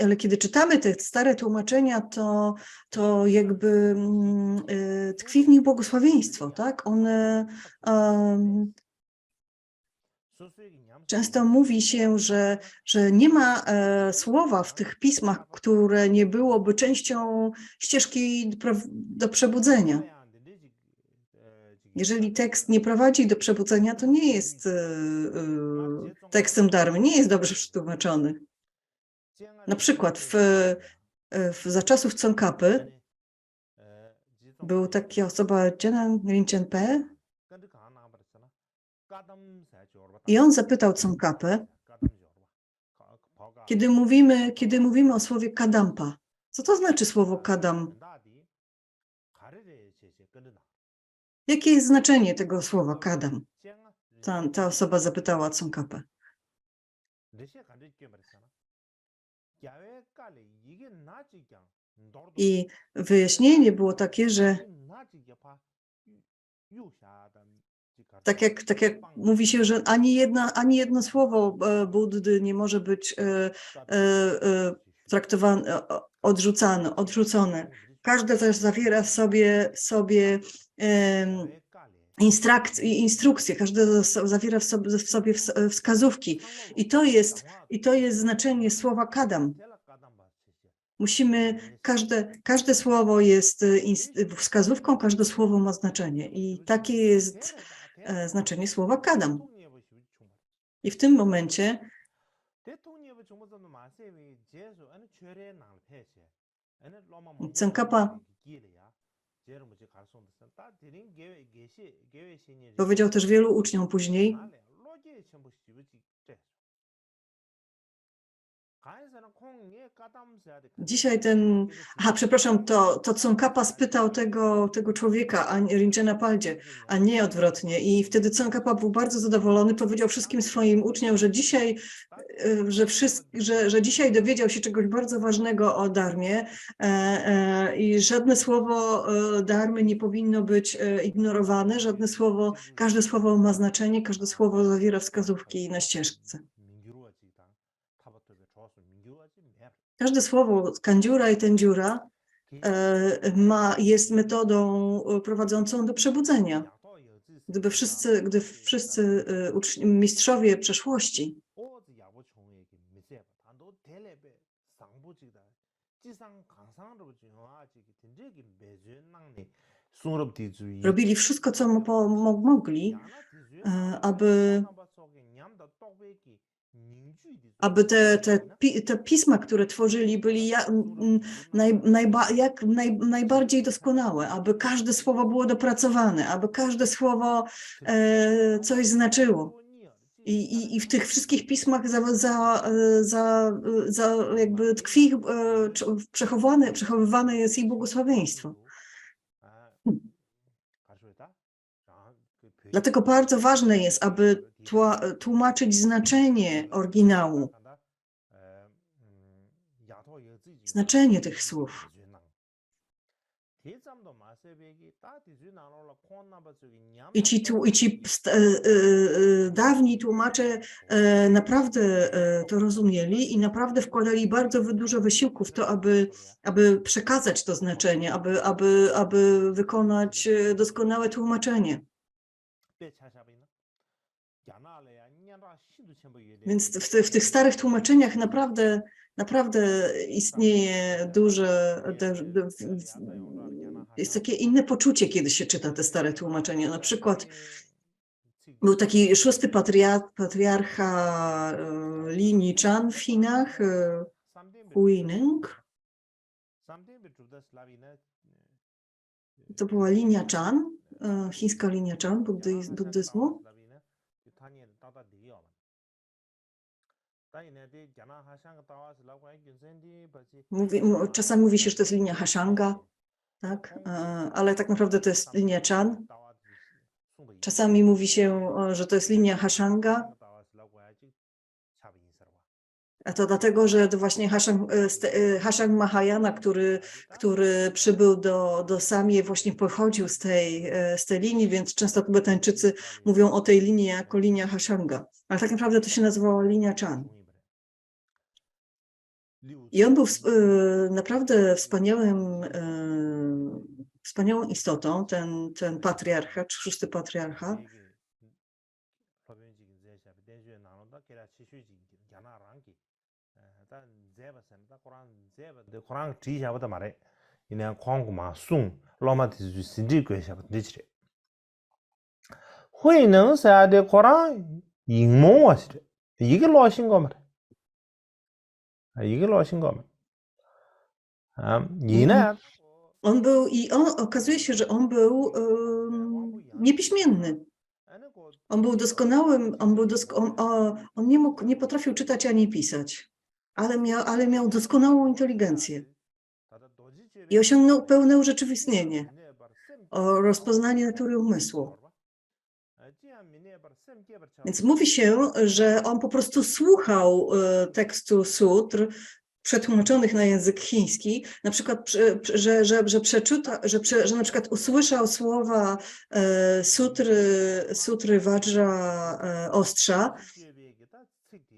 Ale kiedy czytamy te stare tłumaczenia, to jakby tkwi w nich błogosławieństwo, tak? One często mówi się, że nie ma słowa w tych pismach, które nie byłoby częścią ścieżki do przebudzenia. Jeżeli tekst nie prowadzi do przebudzenia, to nie jest tekstem dharmy, nie jest dobrze przetłumaczony. Na przykład za czasów Tsongkhapy był taka osoba, Jenan Rinchen-pe, i on zapytał Tsongkhapę, kiedy mówimy o słowie kadampa, co to znaczy słowo kadam? Jakie jest znaczenie tego słowa kadam? Ta osoba zapytała Tsongkhapę. I wyjaśnienie było takie, że tak jak mówi się, że ani jedno słowo Buddy nie może być traktowane, odrzucone. Każde też zawiera w sobie instrukcje, każde zawiera w sobie wskazówki. I to jest znaczenie słowa kadam. Musimy, każde słowo jest wskazówką, każde słowo ma znaczenie. I takie jest znaczenie słowa kadam. I w tym momencie Tsongkhapa powiedział też wielu uczniom później, dzisiaj to Tsongkhapa spytał tego człowieka, Rinchena Paldzie, a nie odwrotnie. I wtedy Tsongkhapa był bardzo zadowolony, powiedział wszystkim swoim uczniom, że dzisiaj dowiedział się czegoś bardzo ważnego o dharmie i żadne słowo dharmy nie powinno być ignorowane, każde słowo ma znaczenie, każde słowo zawiera wskazówki na ścieżce. Każde słowo kandziura i tędziura jest metodą prowadzącą do przebudzenia. Gdy wszyscy mistrzowie przeszłości robili wszystko, co mogli, aby aby te pisma, które tworzyli, byli najbardziej doskonałe, aby każde słowo było dopracowane, aby każde słowo coś znaczyło. I w tych wszystkich pismach jakby tkwi, przechowywane jest ich błogosławieństwo. Dlatego bardzo ważne jest, aby tłumaczyć znaczenie oryginału, znaczenie tych słów. I ci dawni tłumacze naprawdę to rozumieli i naprawdę wkładali bardzo dużo wysiłku w to, aby przekazać to znaczenie, aby wykonać doskonałe tłumaczenie. Więc w tych starych tłumaczeniach naprawdę istnieje jest takie inne poczucie, kiedy się czyta te stare tłumaczenia. Na przykład był taki szósty patriarcha linii Chan w Chinach, Huineng. To była linia Chan, chińska linia Chan buddyzmu. Czasami mówi się, że to jest linia Hashanga, tak? Ale tak naprawdę to jest linia Chan. Czasami mówi się, że to jest linia Hashanga, a to dlatego, że to właśnie Hashang Mahayana, który przybył do Samie, właśnie pochodził z tej linii, więc często Tybetańczycy mówią o tej linii jako linia Hashanga, ale tak naprawdę to się nazywało linia Chan. I on był naprawdę wspaniałą istotą, ten patriarcha, szósty patriarcha. Okazuje się, że on był niepiśmienny. On był doskonałym, on nie potrafił czytać ani pisać, ale miał doskonałą inteligencję i osiągnął pełne urzeczywistnienie, rozpoznanie natury umysłu. Więc mówi się, że on po prostu słuchał tekstu sutr przetłumaczonych na język chiński, na przykład, że na przykład usłyszał słowa sutry Vajra ostrza,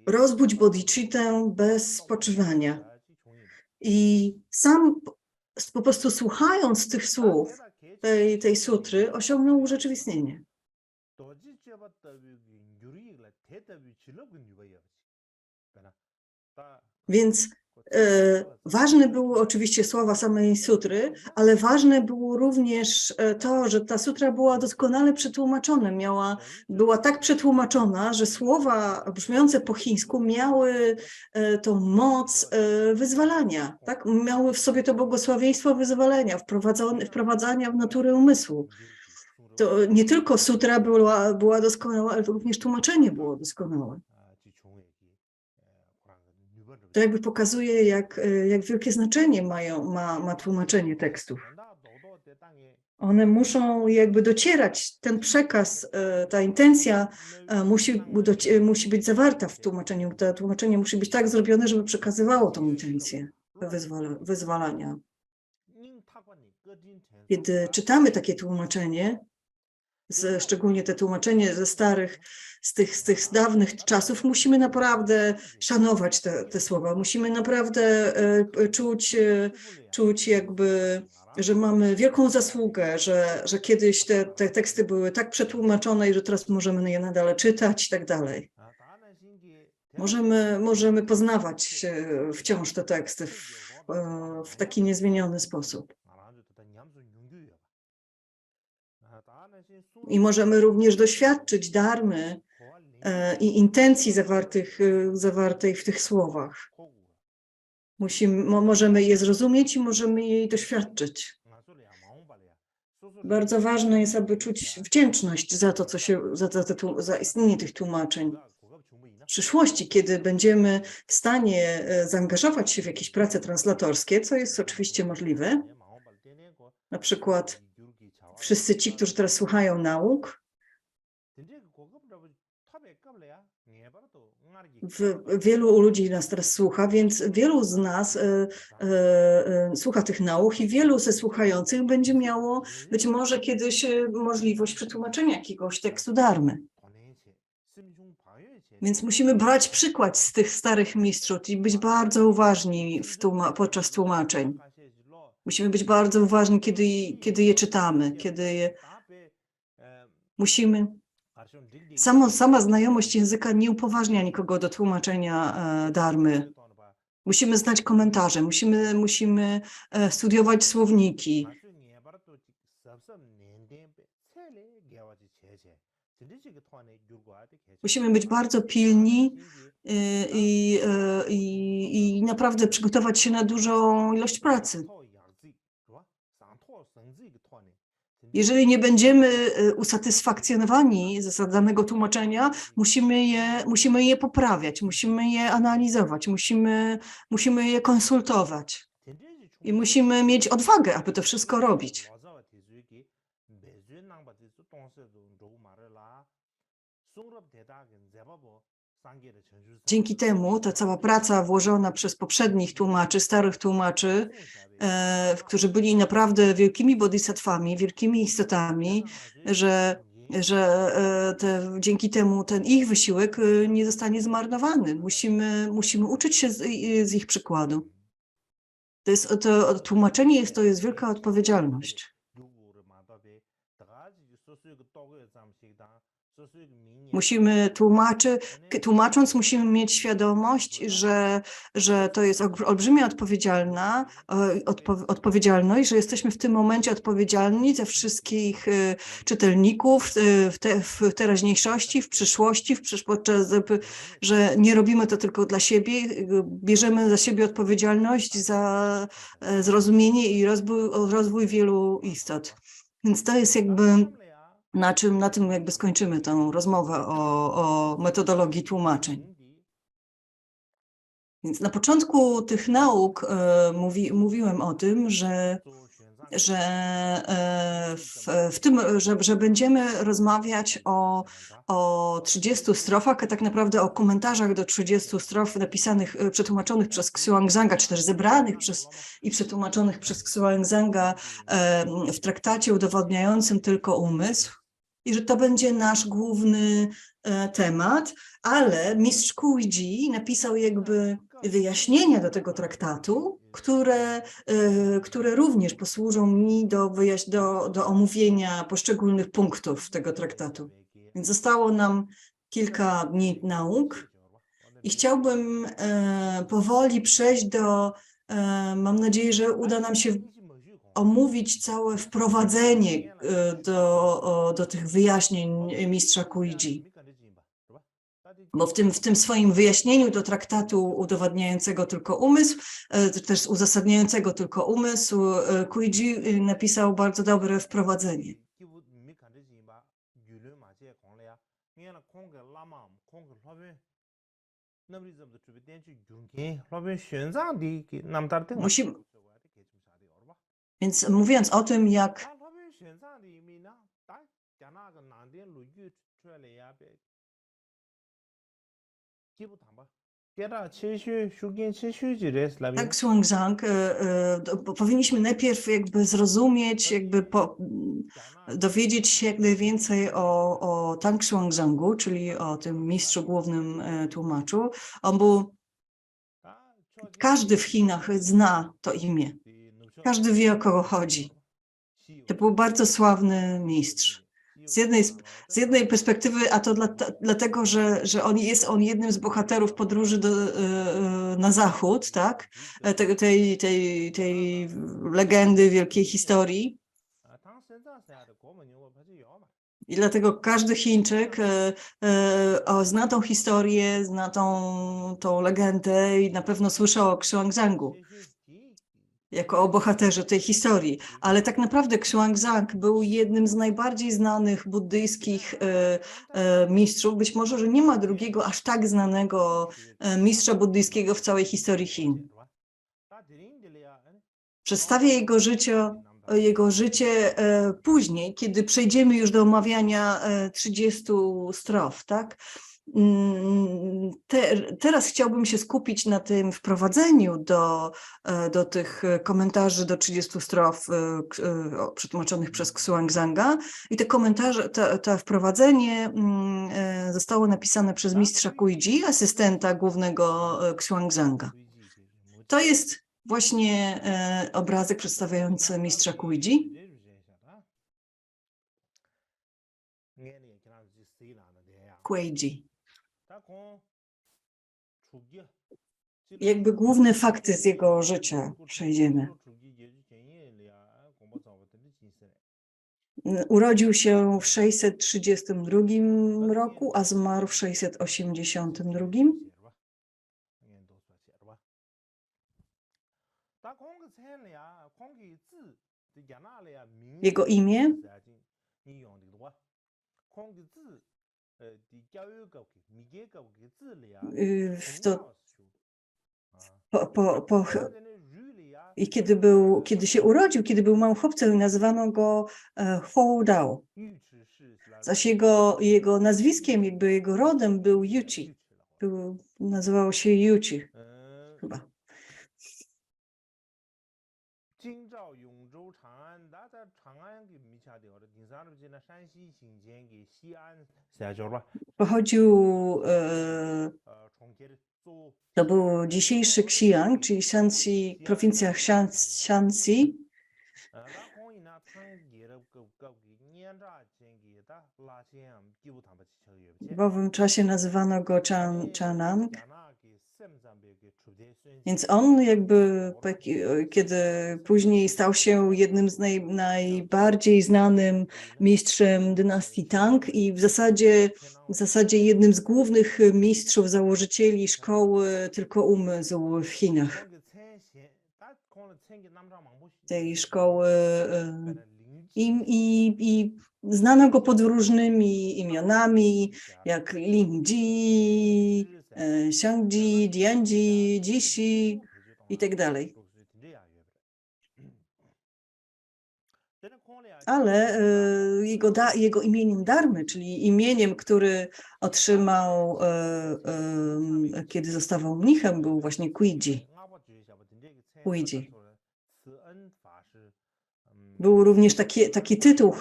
rozbudź bodhicittę bez spoczywania. I sam po prostu słuchając tych słów, tej sutry, osiągnął urzeczywistnienie. Więc ważne były oczywiście słowa samej sutry, ale ważne było również to, że ta sutra była doskonale przetłumaczona. Była tak przetłumaczona, że słowa brzmiące po chińsku miały tą moc wyzwalania, tak? Miały w sobie to błogosławieństwo wyzwolenia, wprowadzania w naturę umysłu. To nie tylko sutra była doskonała, ale również tłumaczenie było doskonałe. To jakby pokazuje, jak wielkie znaczenie ma tłumaczenie tekstów. One muszą jakby docierać, ten przekaz, ta intencja musi być zawarta w tłumaczeniu. To tłumaczenie musi być tak zrobione, żeby przekazywało tą intencję wyzwalania. Kiedy czytamy takie tłumaczenie, szczególnie te tłumaczenie z tych dawnych czasów, musimy naprawdę szanować te słowa. Musimy naprawdę czuć jakby, że mamy wielką zasługę, że kiedyś te teksty były tak przetłumaczone i że teraz możemy je nadal czytać i tak dalej. Możemy poznawać wciąż te teksty w taki niezmieniony sposób. I możemy również doświadczyć dharmy i intencji zawartej w tych słowach. Możemy je zrozumieć i możemy je doświadczyć. Bardzo ważne jest, aby czuć wdzięczność za to, za istnienie tych tłumaczeń. W przyszłości, kiedy będziemy w stanie zaangażować się w jakieś prace translatorskie, co jest oczywiście możliwe, na przykład wszyscy ci, którzy teraz słuchają nauk, wielu ludzi nas teraz słucha, więc wielu z nas słucha tych nauk i wielu ze słuchających będzie miało być może kiedyś możliwość przetłumaczenia jakiegoś tekstu dharmy. Więc musimy brać przykład z tych starych mistrzów i być bardzo uważni podczas tłumaczeń. Musimy być bardzo uważni, kiedy je czytamy, musimy... Sama znajomość języka nie upoważnia nikogo do tłumaczenia dharmy. Musimy znać komentarze, musimy studiować słowniki. Musimy być bardzo pilni i naprawdę przygotować się na dużą ilość pracy. Jeżeli nie będziemy usatysfakcjonowani z danego tłumaczenia, musimy je poprawiać, musimy je analizować, musimy je konsultować i musimy mieć odwagę, aby to wszystko robić. Dzięki temu ta cała praca włożona przez poprzednich tłumaczy, starych tłumaczy, którzy byli naprawdę wielkimi bodhisatwami, wielkimi istotami, że dzięki temu ten ich wysiłek nie zostanie zmarnowany. Musimy uczyć się z ich przykładu. Tłumaczenie to jest wielka odpowiedzialność. Tłumacząc, musimy mieć świadomość, że to jest olbrzymia odpowiedzialność, że jesteśmy w tym momencie odpowiedzialni za wszystkich czytelników w teraźniejszości, w przyszłości, że nie robimy to tylko dla siebie, bierzemy za siebie odpowiedzialność za zrozumienie i rozwój wielu istot. Więc to jest jakby na tym jakby skończymy tę rozmowę o metodologii tłumaczeń. Więc na początku tych nauk mówiłem o tym, że będziemy rozmawiać o 30 strofach, a tak naprawdę o komentarzach do 30 strof napisanych, przetłumaczonych przez Xuanzanga, czy też zebranych i przetłumaczonych przez Xuanzanga w traktacie udowodniającym tylko umysł. I że to będzie nasz główny temat, ale mistrz Kuiji napisał jakby wyjaśnienia do tego traktatu, które również posłużą mi do omówienia poszczególnych punktów tego traktatu. Więc zostało nam kilka dni nauk i chciałbym powoli przejść mam nadzieję, że uda nam się omówić całe wprowadzenie do tych wyjaśnień mistrza Kuiji. Bo w tym swoim wyjaśnieniu do traktatu udowadniającego tylko umysł, też uzasadniającego tylko umysł, Kuiji napisał bardzo dobre wprowadzenie. Więc mówiąc o tym, jak tak Xuanzang, powinniśmy najpierw jakby zrozumieć, dowiedzieć się jak najwięcej o Tang Xuanzangu, czyli o tym mistrzu głównym tłumaczu. Każdy w Chinach zna to imię. Każdy wie, o kogo chodzi. To był bardzo sławny mistrz. Z jednej perspektywy, a to dlatego, że jest on jednym z bohaterów podróży na zachód, tak? Tej legendy, wielkiej historii. I dlatego każdy Chińczyk zna tą historię, zna tą legendę i na pewno słyszał o Xuanzangu jako o bohaterze tej historii. Ale tak naprawdę Xuanzang był jednym z najbardziej znanych buddyjskich mistrzów. Być może, że nie ma drugiego aż tak znanego mistrza buddyjskiego w całej historii Chin. Przedstawię jego życie później, kiedy przejdziemy już do omawiania 30 strof, tak? Teraz chciałbym się skupić na tym wprowadzeniu do tych komentarzy do 30 strof przetłumaczonych przez Xuanzanga. I te komentarze, to wprowadzenie zostało napisane przez mistrza Kuiji, asystenta głównego Xuanzanga. To jest właśnie obrazek przedstawiający mistrza Kuiji. Kuiji. Jakby główne fakty z jego życia przejdziemy. Urodził się w 632 roku, a zmarł w 682. Jego imię i kiedy się urodził, kiedy był małym chłopcem, nazywano go Hou Dao. Zaś jego nazwiskiem, jakby jego rodem był Yuchi. Nazywał się Yuchi chyba. Pochodził, to był dzisiejszy Xi'an, czyli Shanxi, prowincja Shanxi. W owym czasie nazywano go Chanang. Więc on jakby, kiedy później stał się jednym z najbardziej znanym mistrzem dynastii Tang i w zasadzie jednym z głównych mistrzów, założycieli szkoły tylko umysłu w Chinach. Tej szkoły i znano go pod różnymi imionami, jak Lingji, Xiangji, Dianji, Jishi i tak dalej. Ale jego imieniem Dharmy, czyli imieniem, który otrzymał, kiedy zostawał mnichem, był właśnie Kuiji. Był również taki tytuł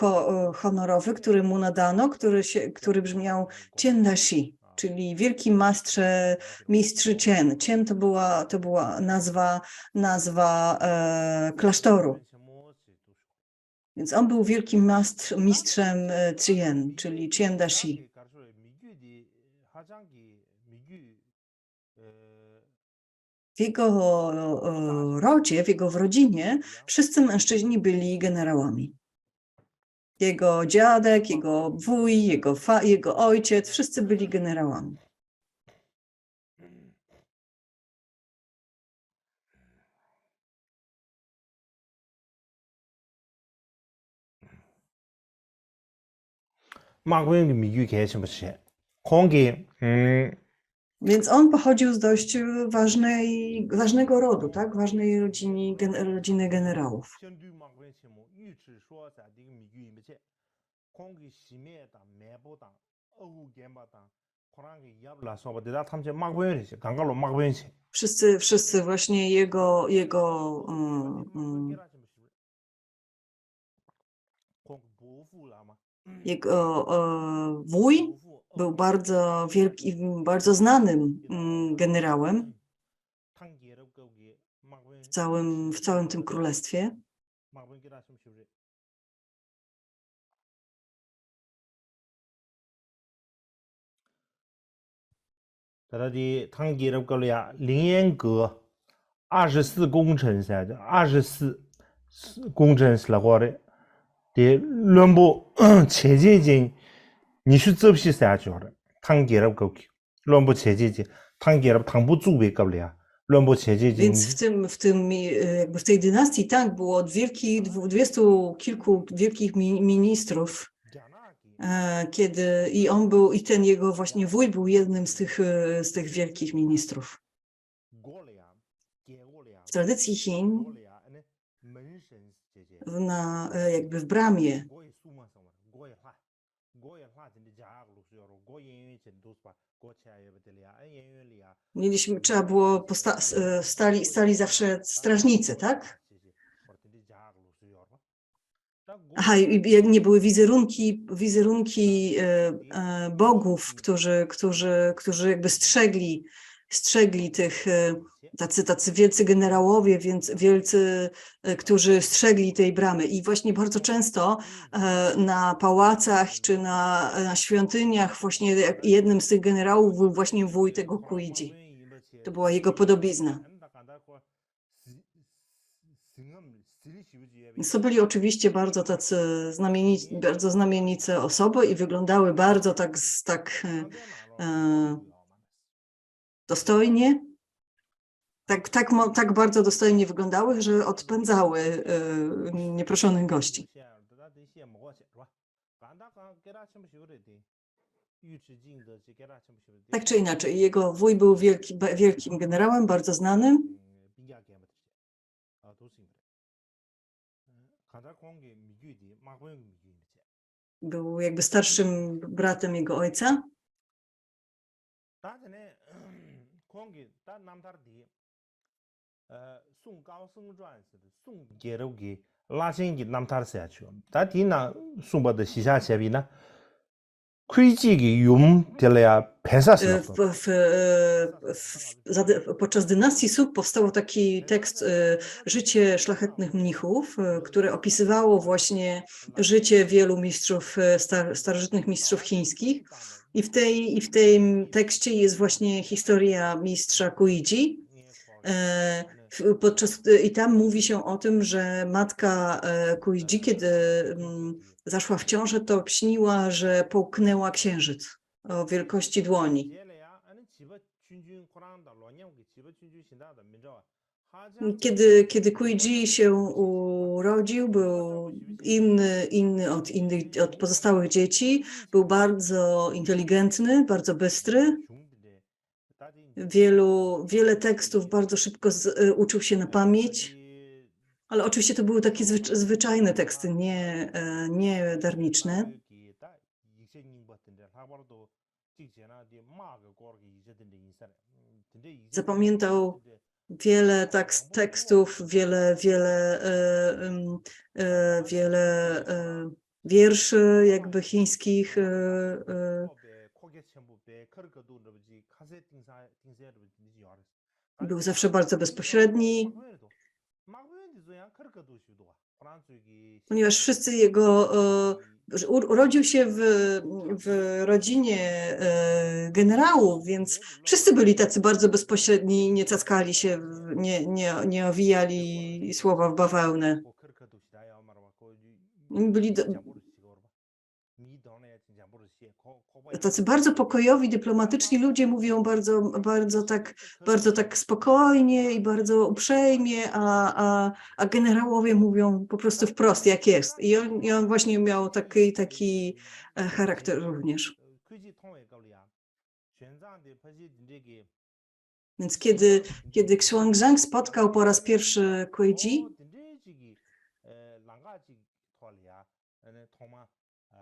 honorowy, który mu nadano, który brzmiał Qiandashi, czyli wielki mistrz Qian. Qian to była nazwa klasztoru. Więc on był wielkim mistrzem Qian, czyli Qiandashi. W jego rodzie, w jego rodzinie wszyscy mężczyźni byli generałami. Jego dziadek, jego wuj, jego ojciec, wszyscy byli generałami. Więc on pochodził z dość ważnego rodu, tak? Ważnej rodziny generałów. Wszyscy właśnie jego wuj był bardzo wielki, bardzo znanym generałem w całym tym królestwie. 대 런보 체제진 니슈츠없이 사야죠. 탕계럽 거기. 런보 체제진 탕계럽 당부 주베 qabля. 런보 체제진 Więc jakby w tej dynastii Tang było dwudziestu kilku wielkich ministrów, i on był, i ten jego właśnie wuj był jednym z tych wielkich ministrów. W tradycji Chin, jakby w bramie, trzeba było, stali zawsze strażnicy, tak? Aha, i nie były wizerunki bogów, którzy jakby strzegli tych, tacy wielcy generałowie, więc wielcy, którzy strzegli tej bramy. I właśnie bardzo często na pałacach czy na świątyniach właśnie jednym z tych generałów był właśnie wuj tego Kuiji. To była jego podobizna. Więc to byli oczywiście bardzo tacy bardzo znamienice osoby i wyglądały bardzo tak dostojnie. Tak bardzo dostojnie wyglądały, że odpędzały nieproszonych gości. Tak czy inaczej, jego wuj był wielkim generałem, bardzo znanym. Był jakby starszym bratem jego ojca. Podczas dynastii Suk powstał taki tekst Życie szlachetnych mnichów, które opisywało właśnie życie wielu mistrzów, starożytnych mistrzów chińskich. I w tym tekście jest właśnie historia mistrza Kuiji. I tam mówi się o tym, że matka Kuiji, kiedy zaszła w ciążę, to śniła, że połknęła księżyc o wielkości dłoni. Kiedy Kuiji się urodził, był inny od pozostałych dzieci, był bardzo inteligentny, bardzo bystry. Wiele tekstów bardzo szybko uczył się na pamięć, ale oczywiście to były takie zwyczajne teksty, nie darmiczne. Zapamiętał wiele tekstów, wiele wierszy jakby chińskich. Był zawsze bardzo bezpośredni, ponieważ wszyscy urodził się w rodzinie generałów, więc wszyscy byli tacy bardzo bezpośredni, nie cackali się, nie owijali słowa w bawełnę. Byli tacy bardzo pokojowi, dyplomatyczni ludzie, mówią bardzo tak spokojnie i bardzo uprzejmie, a generałowie mówią po prostu wprost, jak jest. I on właśnie miał taki charakter również. Więc kiedy Xuanzang spotkał po raz pierwszy Kuiji,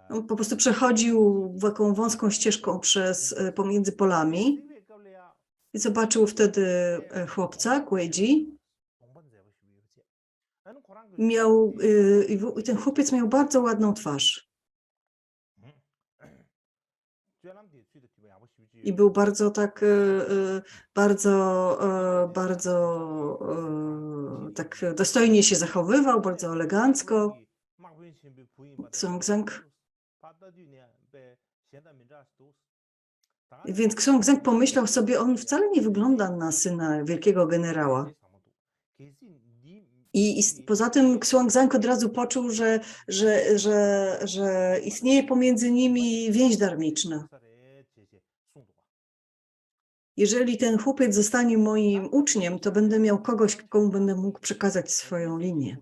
on po prostu przechodził taką wąską ścieżką pomiędzy polami i zobaczył wtedy chłopca, Kuiji. I ten chłopiec miał bardzo ładną twarz. I był bardzo tak dostojnie się zachowywał, bardzo elegancko. Xuanzang. Więc Xuanzang pomyślał sobie, on wcale nie wygląda na syna wielkiego generała. Poza tym Xuanzang od razu poczuł, że istnieje pomiędzy nimi więź darmiczna. Jeżeli ten chłopiec zostanie moim uczniem, to będę miał kogoś, komu będę mógł przekazać swoją linię.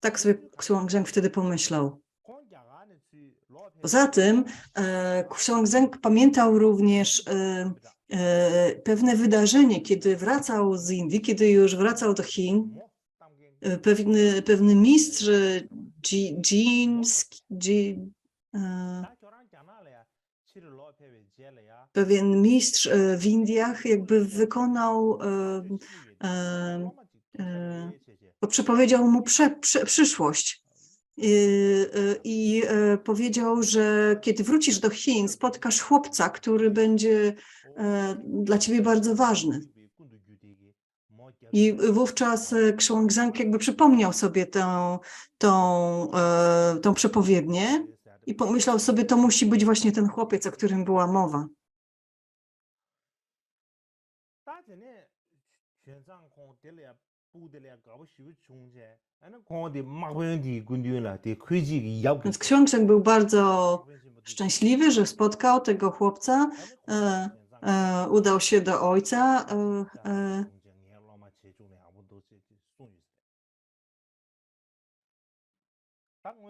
Tak sobie Xuanzang wtedy pomyślał. Poza tym Xuanzang pamiętał również pewne wydarzenie, kiedy wracał z Indii, kiedy już wracał do Chin. Pewny mistrz pewien mistrz w Indiach jakby wykonał, przepowiedział mu przyszłość. I powiedział, że kiedy wrócisz do Chin, spotkasz chłopca, który będzie dla ciebie bardzo ważny. I wówczas Xuanzang jakby przypomniał sobie tą przepowiednię i pomyślał sobie, to musi być właśnie ten chłopiec, o którym była mowa. Więc Xuanzang był bardzo szczęśliwy, że spotkał tego chłopca, udał się do ojca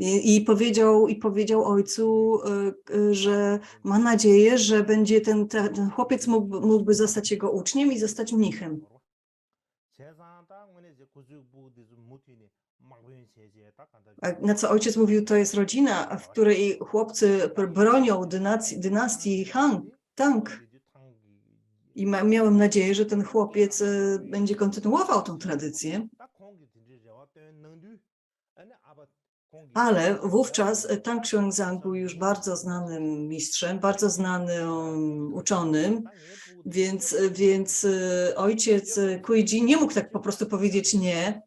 i powiedział ojcu, że ma nadzieję, że będzie ten chłopiec mógłby zostać jego uczniem i zostać mnichem. Na co ojciec mówił, to jest rodzina, w której chłopcy bronią dynastii Tang. I miałem nadzieję, że ten chłopiec będzie kontynuował tą tradycję. Ale wówczas Tang Xuanzang był już bardzo znanym mistrzem, bardzo znanym uczonym, więc ojciec Kuiji nie mógł tak po prostu powiedzieć nie.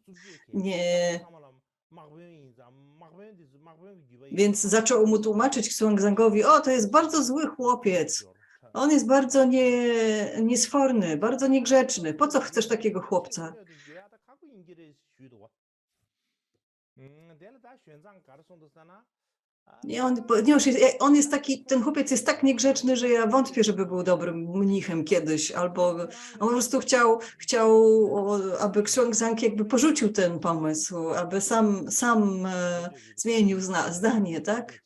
Więc zaczął mu tłumaczyć Xuanzangowi, to jest bardzo zły chłopiec. On jest bardzo niesforny, bardzo niegrzeczny. Po co chcesz takiego chłopca? On jest taki, ten chłopiec jest tak niegrzeczny, że ja wątpię, żeby był dobrym mnichem kiedyś, albo on po prostu chciał, aby Xuanzang jakby porzucił ten pomysł, aby sam zmienił zdanie, tak?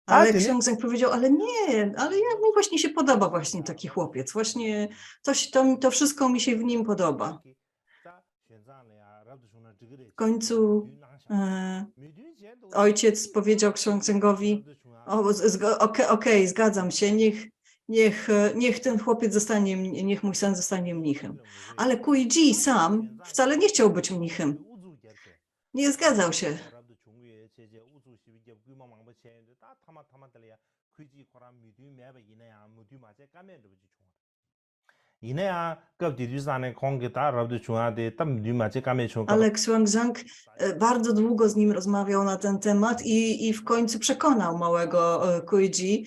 Ale Xuanzang powiedział, ale nie, ale mi właśnie się podoba właśnie taki chłopiec, właśnie to wszystko mi się w nim podoba. W końcu ojciec powiedział Xuanzangowi, okej, zgadzam się, niech ten chłopiec zostanie, niech mój syn zostanie mnichem. Ale Kuiji sam wcale nie chciał być mnichem. Nie zgadzał się. Ale Xuanzang bardzo długo z nim rozmawiał na ten temat i w końcu przekonał małego Kuiji.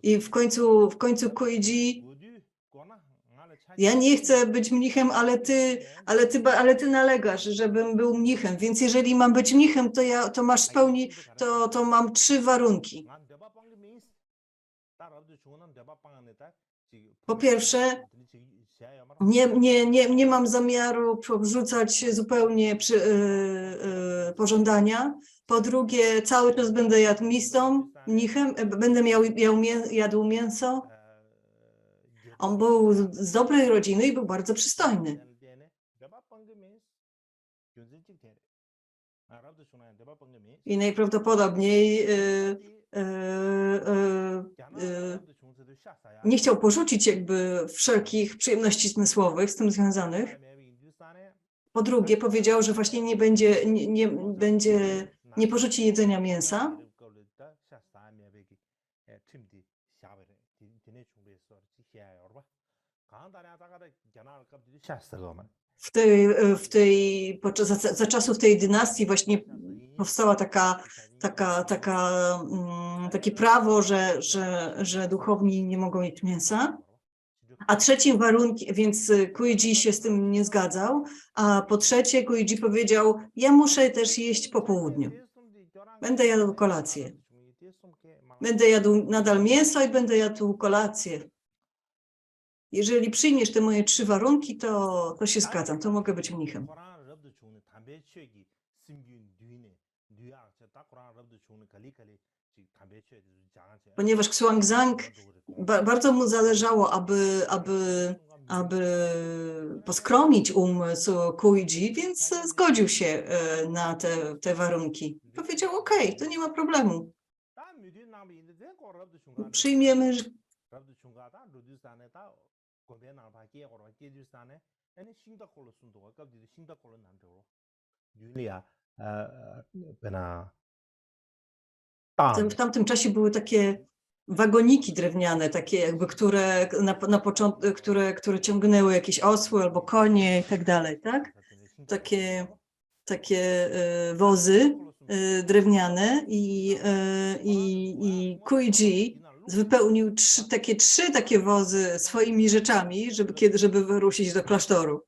I w końcu Kuiji, ja nie chcę być mnichem, ale ty nalegasz, żebym był mnichem, więc jeżeli mam być mnichem, to masz spełnić, to mam 3 warunki. Po pierwsze, nie mam zamiaru przerzucać zupełnie pożądania. Po drugie, cały czas będę jadł mnichem, będę jadł mięso. On był z dobrej rodziny i był bardzo przystojny. I najprawdopodobniej nie chciał porzucić jakby wszelkich przyjemności zmysłowych z tym związanych. Po drugie, powiedział, że właśnie nie porzuci jedzenia mięsa. za czasów tej dynastii właśnie powstała takie prawo, że duchowni nie mogą jeść mięsa. A trzecim warunkiem, więc Kuiji się z tym nie zgadzał, a po trzecie Kuiji powiedział, ja muszę też jeść po południu. Będę jadł kolację. Będę jadł nadal mięso i będę jadł kolację. Jeżeli przyjmiesz te moje 3 warunki, to się zgadzam, to mogę być mnichem. Ponieważ Xuanzang bardzo mu zależało, aby poskromić umysł Kuiji, więc zgodził się na te warunki. Powiedział, okej, to nie ma problemu. Przyjmiemy, że w tamtym czasie były takie wagoniki drewniane, takie jakby, które na początku, które ciągnęły jakieś osły albo konie i tak dalej, tak? Takie wozy drewniane i Kuiji wypełnił 3 takie wozy swoimi rzeczami, żeby wyruszyć do klasztoru.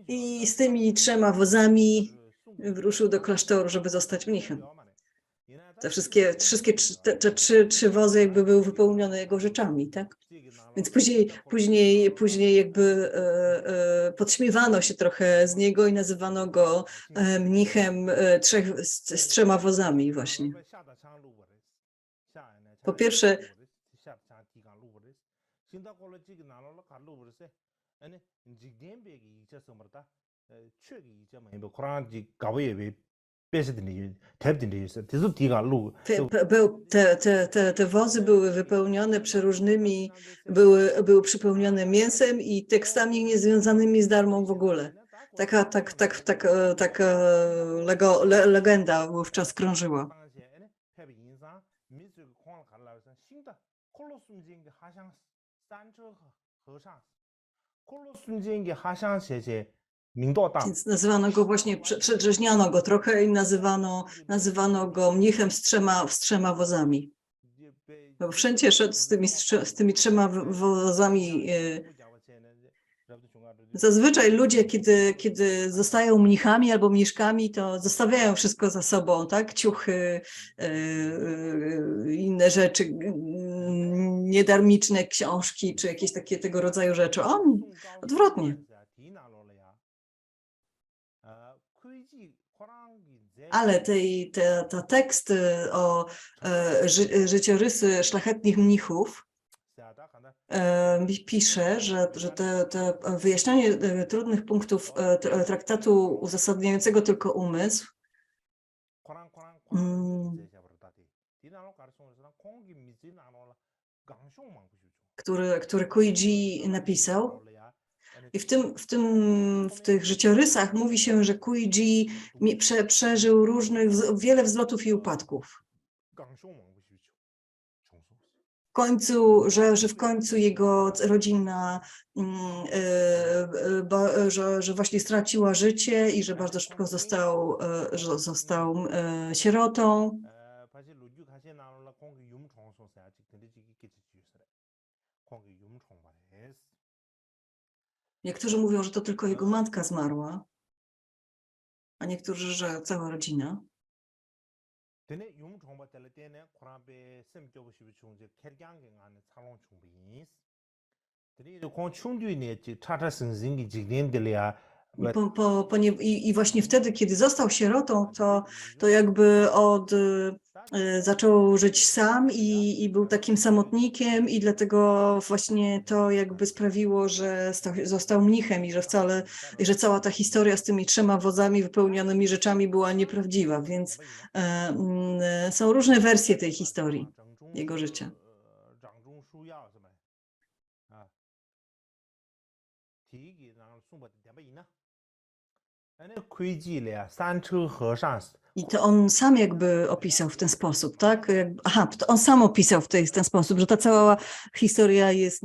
I z tymi 3 wozami wyruszył do klasztoru, żeby zostać mnichem. Te te 3 wozy jakby były wypełnione jego rzeczami, tak? Więc później jakby podśmiewano się trochę z niego i nazywano go mnichem z 3 wozami właśnie. Po pierwsze, te wozy były wypełnione przeróżnymi, były przypełnione mięsem i tekstami niezwiązanymi z darmą w ogóle. Taka legenda wówczas krążyła. Więc nazywano go właśnie, przedrzeźniano go trochę i nazywano go mnichem z 3 wozami. Bo wszędzie szedł z tymi 3 wozami. Zazwyczaj ludzie, kiedy zostają mnichami albo mniszkami, to zostawiają wszystko za sobą, tak? Ciuchy, inne rzeczy, niedarmiczne książki, czy jakieś takie tego rodzaju rzeczy. On odwrotnie. Ale te teksty o życiorysy szlachetnych mnichów pisze, że te wyjaśnianie trudnych punktów traktatu uzasadniającego tylko umysł który Kuiji napisał. I w tych życiorysach mówi się, że Kuiji przeżył wiele wzlotów i upadków. Że w końcu jego rodzina że właśnie straciła życie i że bardzo szybko został sierotą. Niektórzy mówią, że to tylko jego matka zmarła, a niektórzy, że cała rodzina. I właśnie wtedy, kiedy został sierotą, to jakby zaczął żyć sam i był takim samotnikiem i dlatego właśnie to jakby sprawiło, że został mnichem i że cała ta historia z tymi 3 wozami wypełnionymi rzeczami była nieprawdziwa, więc są różne wersje tej historii, jego życia. I to on sam jakby opisał w ten sposób, tak? To on sam opisał w ten sposób, że ta cała historia jest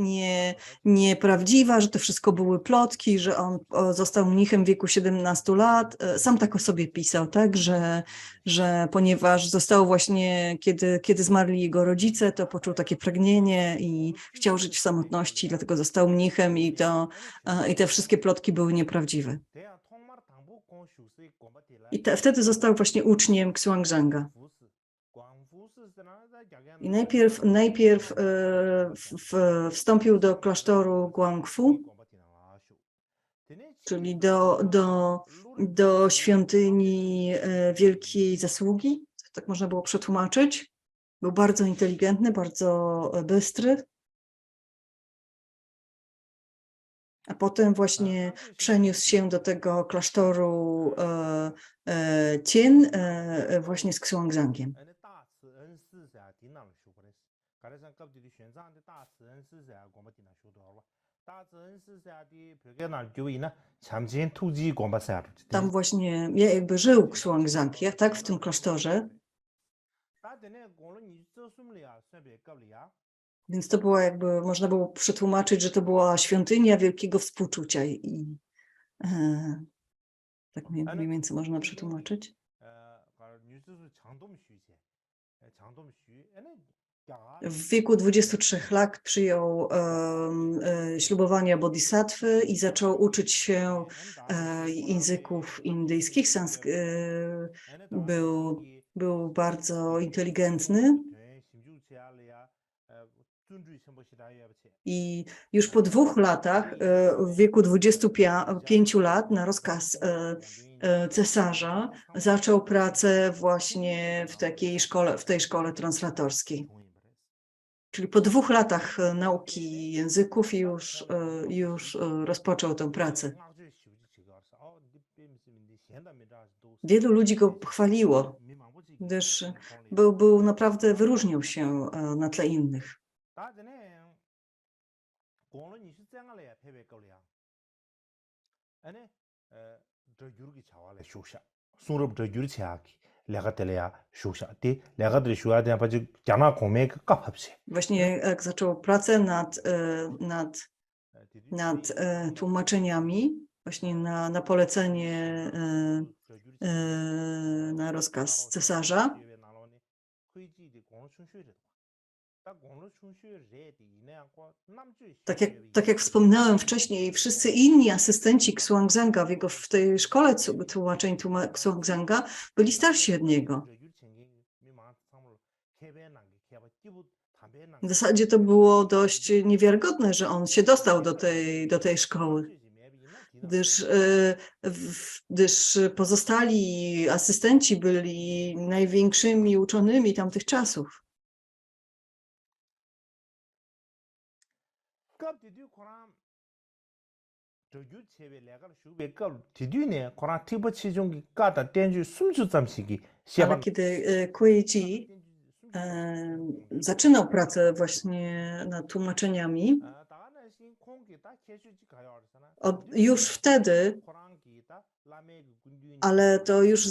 nieprawdziwa, że to wszystko były plotki, że on został mnichem w wieku 17 lat. Sam tak o sobie pisał, tak? Że ponieważ zostało właśnie, kiedy zmarli jego rodzice, to poczuł takie pragnienie i chciał żyć w samotności, dlatego został mnichem i te wszystkie plotki były nieprawdziwe. I wtedy został właśnie uczniem Xuanzanga. I najpierw wstąpił do klasztoru Guangfu, czyli do świątyni Wielkiej Zasługi, tak można było przetłumaczyć. Był bardzo inteligentny, bardzo bystry. A potem właśnie przeniósł się do tego klasztoru Cien właśnie z Xuanzangiem. Tam właśnie jakby żył Xuanzang, tak, w tym klasztorze. Więc to była jakby, można było przetłumaczyć, że to była świątynia wielkiego współczucia i tak mniej więcej można przetłumaczyć. W wieku 23 lat przyjął ślubowania bodhisattwy i zaczął uczyć się języków indyjskich. Był bardzo inteligentny. I już po 2 latach, w wieku 25 lat, na rozkaz cesarza, zaczął pracę właśnie w tej szkole translatorskiej. Czyli po 2 latach nauki języków już rozpoczął tę pracę. Wielu ludzi go chwaliło, gdyż naprawdę wyróżniał się na tle innych. Właśnie jak zaczął pracę nad tłumaczeniami, właśnie na polecenie, na rozkaz cesarza. Tak jak wspominałem wcześniej, wszyscy inni asystenci Xuanzanga w tej szkole tłumaczeń Xuanzanga byli starsi od niego. W zasadzie to było dość niewiarygodne, że on się dostał do tej szkoły, gdyż pozostali asystenci byli największymi uczonymi tamtych czasów. Ale kiedy Kuei-ji zaczynał pracę właśnie nad tłumaczeniami, już wtedy, ale to już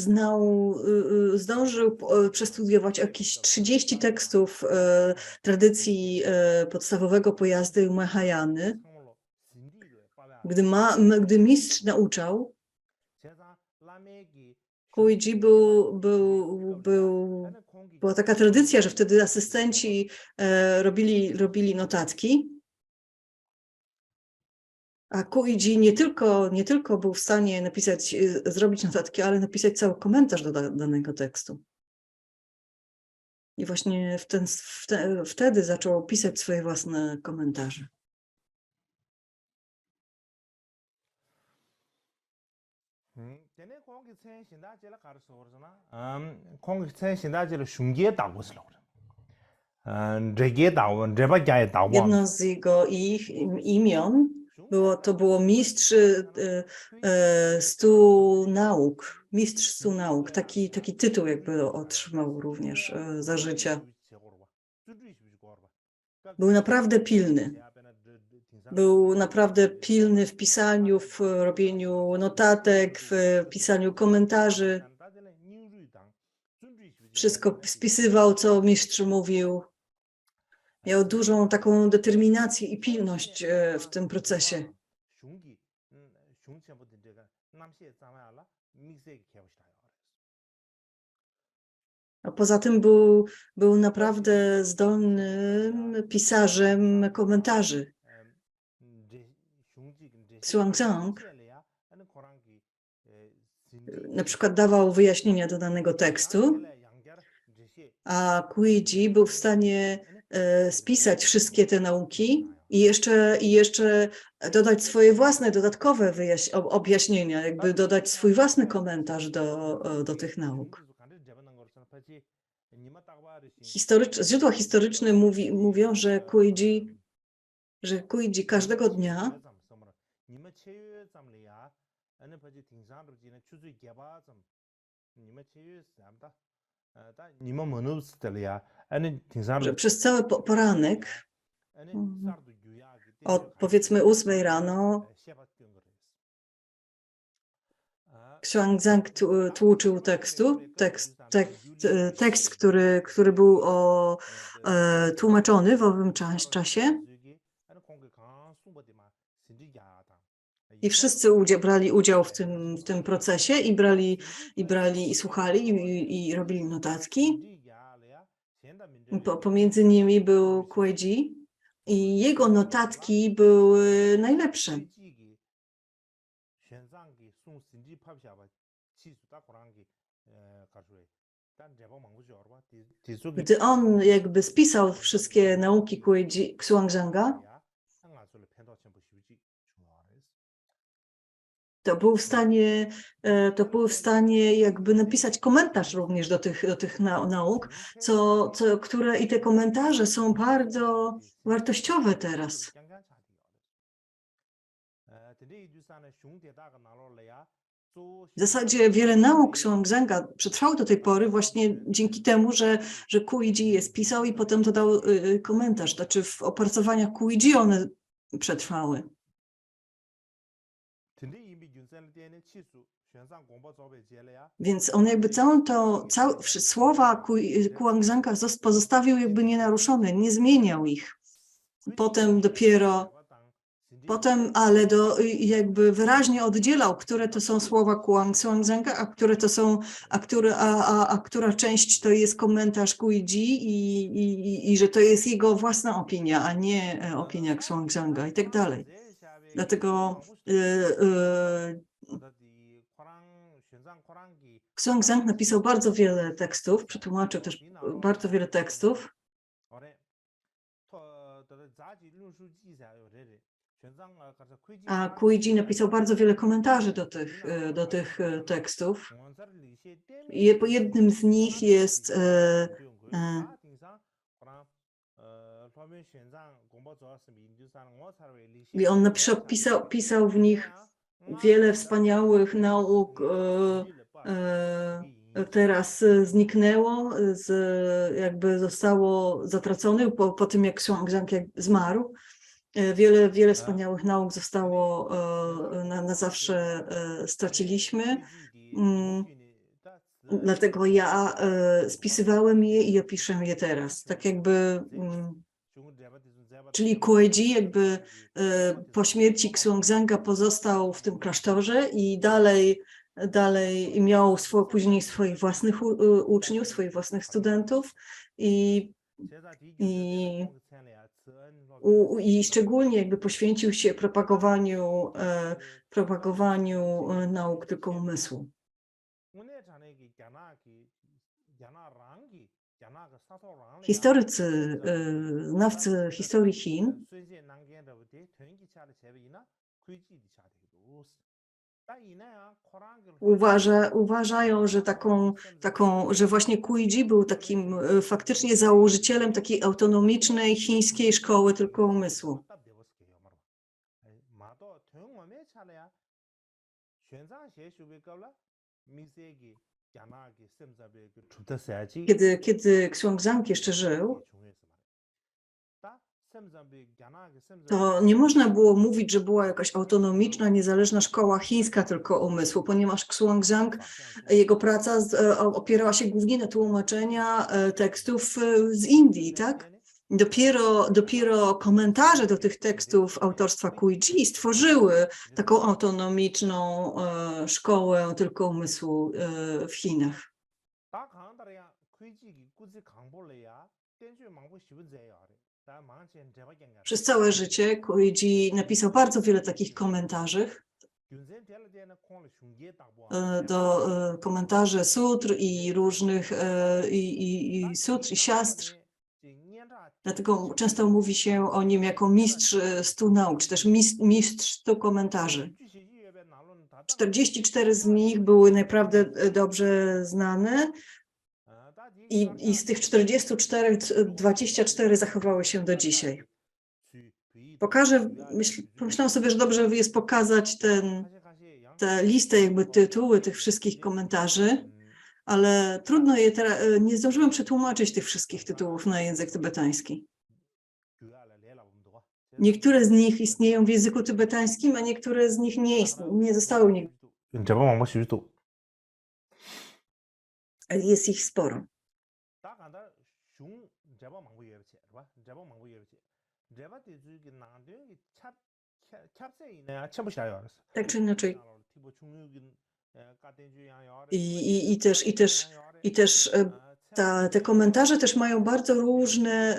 zdążył przestudiować jakieś 30 tekstów tradycji podstawowego pojazdu Mahayany. Gdy mistrz nauczał, Kuei-ji była taka tradycja, że wtedy asystenci robili notatki, a Kuei-ji nie tylko był w stanie zrobić notatki, ale napisać cały komentarz do danego tekstu. I właśnie wtedy zaczął pisać swoje własne komentarze. Jedno z jego imion było mistrz 100 nauk. Mistrz 100 nauk. Taki tytuł jakby otrzymał również za życia. Był naprawdę pilny. Był naprawdę pilny w pisaniu, w robieniu notatek, w pisaniu komentarzy. Wszystko spisywał, co mistrz mówił. Miał dużą taką determinację i pilność w tym procesie. A poza tym był naprawdę zdolnym pisarzem komentarzy. Xuanzang na przykład dawał wyjaśnienia do danego tekstu, a Kuiji był w stanie spisać wszystkie te nauki i jeszcze dodać swoje własne, dodatkowe objaśnienia, jakby dodać swój własny komentarz do tych nauk. Źródła historyczne mówią, że Kuiji każdego dnia że przez cały poranek, od powiedzmy 8 rano, Xuanzang tłuczył tekst, który był tłumaczony w owym czasie. I wszyscy brali udział w tym procesie i słuchali i robili notatki. Pomiędzy nimi był Kuiji i jego notatki były najlepsze. Gdy on jakby spisał wszystkie nauki Xuanzanga, to był w stanie jakby napisać komentarz również do tych nauk, które i te komentarze są bardzo wartościowe teraz. W zasadzie wiele nauk Xuanzanga przetrwało do tej pory właśnie dzięki temu, że Kuiji je spisał i potem dodał komentarz. Znaczy w opracowaniach Kuiji one przetrwały. Więc on jakby słowa Xuanzanga pozostawił jakby nienaruszone, nie zmieniał ich. Ale jakby wyraźnie oddzielał, które to są słowa Xuanzanga, a które to są, a która część to jest komentarz Kuiji i że to jest jego własna opinia, a nie opinia Xuanzanga i tak dalej. Dlatego Xuanzang napisał bardzo wiele tekstów, przetłumaczył też bardzo wiele tekstów. A Kuiji napisał bardzo wiele komentarzy do tych tekstów. Jednym z nich jest i on pisał w nich wiele wspaniałych nauk. Teraz zniknęło, jakby zostało zatracone po tym, jak Xuanzang zmarł. Wiele wspaniałych nauk zostało na zawsze straciliśmy. Dlatego ja spisywałem je i opiszę je teraz. Tak jakby, czyli Kuiji jakby po śmierci Xuanzanga pozostał w tym klasztorze i dalej miał później swoich własnych uczniów, swoich własnych studentów i szczególnie jakby poświęcił się propagowaniu nauk tylko umysłu. Historycy, znawcy historii Chin uważają, że właśnie Kuiji był takim faktycznie założycielem takiej autonomicznej chińskiej szkoły tylko umysłu. Kiedy Xuanzang jeszcze żył, to nie można było mówić, że była jakaś autonomiczna, niezależna szkoła chińska tylko umysłu, ponieważ Xuanzang, jego praca opierała się głównie na tłumaczenia tekstów z Indii, tak? Dopiero komentarze do tych tekstów autorstwa Kuiji stworzyły taką autonomiczną szkołę tylko umysłu w Chinach. Przez całe życie Kuiji napisał bardzo wiele takich komentarzy do komentarzy sutr i różnych sutr i siastr. Dlatego często mówi się o nim jako mistrz 100 nauk, czy też mistrz 100 komentarzy. 44 z nich były naprawdę dobrze znane i z tych 44 24 zachowały się do dzisiaj. Pomyślałam sobie, że dobrze jest pokazać tę listę, jakby tytuły tych wszystkich komentarzy, ale trudno je teraz, nie zdążyłam przetłumaczyć tych wszystkich tytułów na język tybetański. Niektóre z nich istnieją w języku tybetańskim, a niektóre z nich nie zostały nigdy. Jest ich sporo. Tak czy inaczej. I też te komentarze też mają bardzo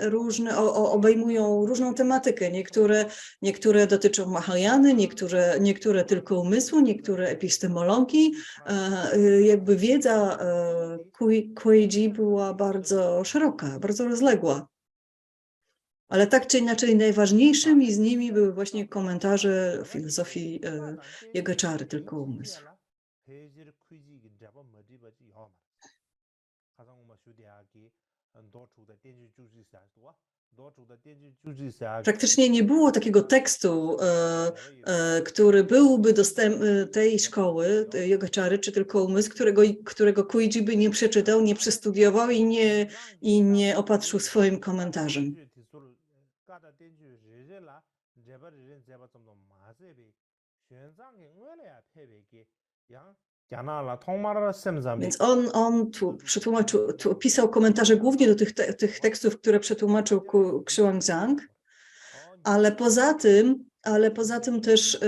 różne obejmują różną tematykę. Niektóre dotyczą Mahayany, niektóre tylko umysłu, niektóre epistemologii. Jakby wiedza Kuiji była bardzo szeroka, bardzo rozległa. Ale tak czy inaczej najważniejszymi z nimi były właśnie komentarze filozofii Yogaczary, tylko umysł. Praktycznie nie było takiego tekstu, który byłby dostępny tej szkoły, Yogaczary, czy tylko umysł, którego Kuiji by nie przeczytał, nie przestudiował i nie opatrzył swoim komentarzem. Więc on pisał komentarze głównie do tych tekstów, które przetłumaczył Xuanzang, ale poza tym też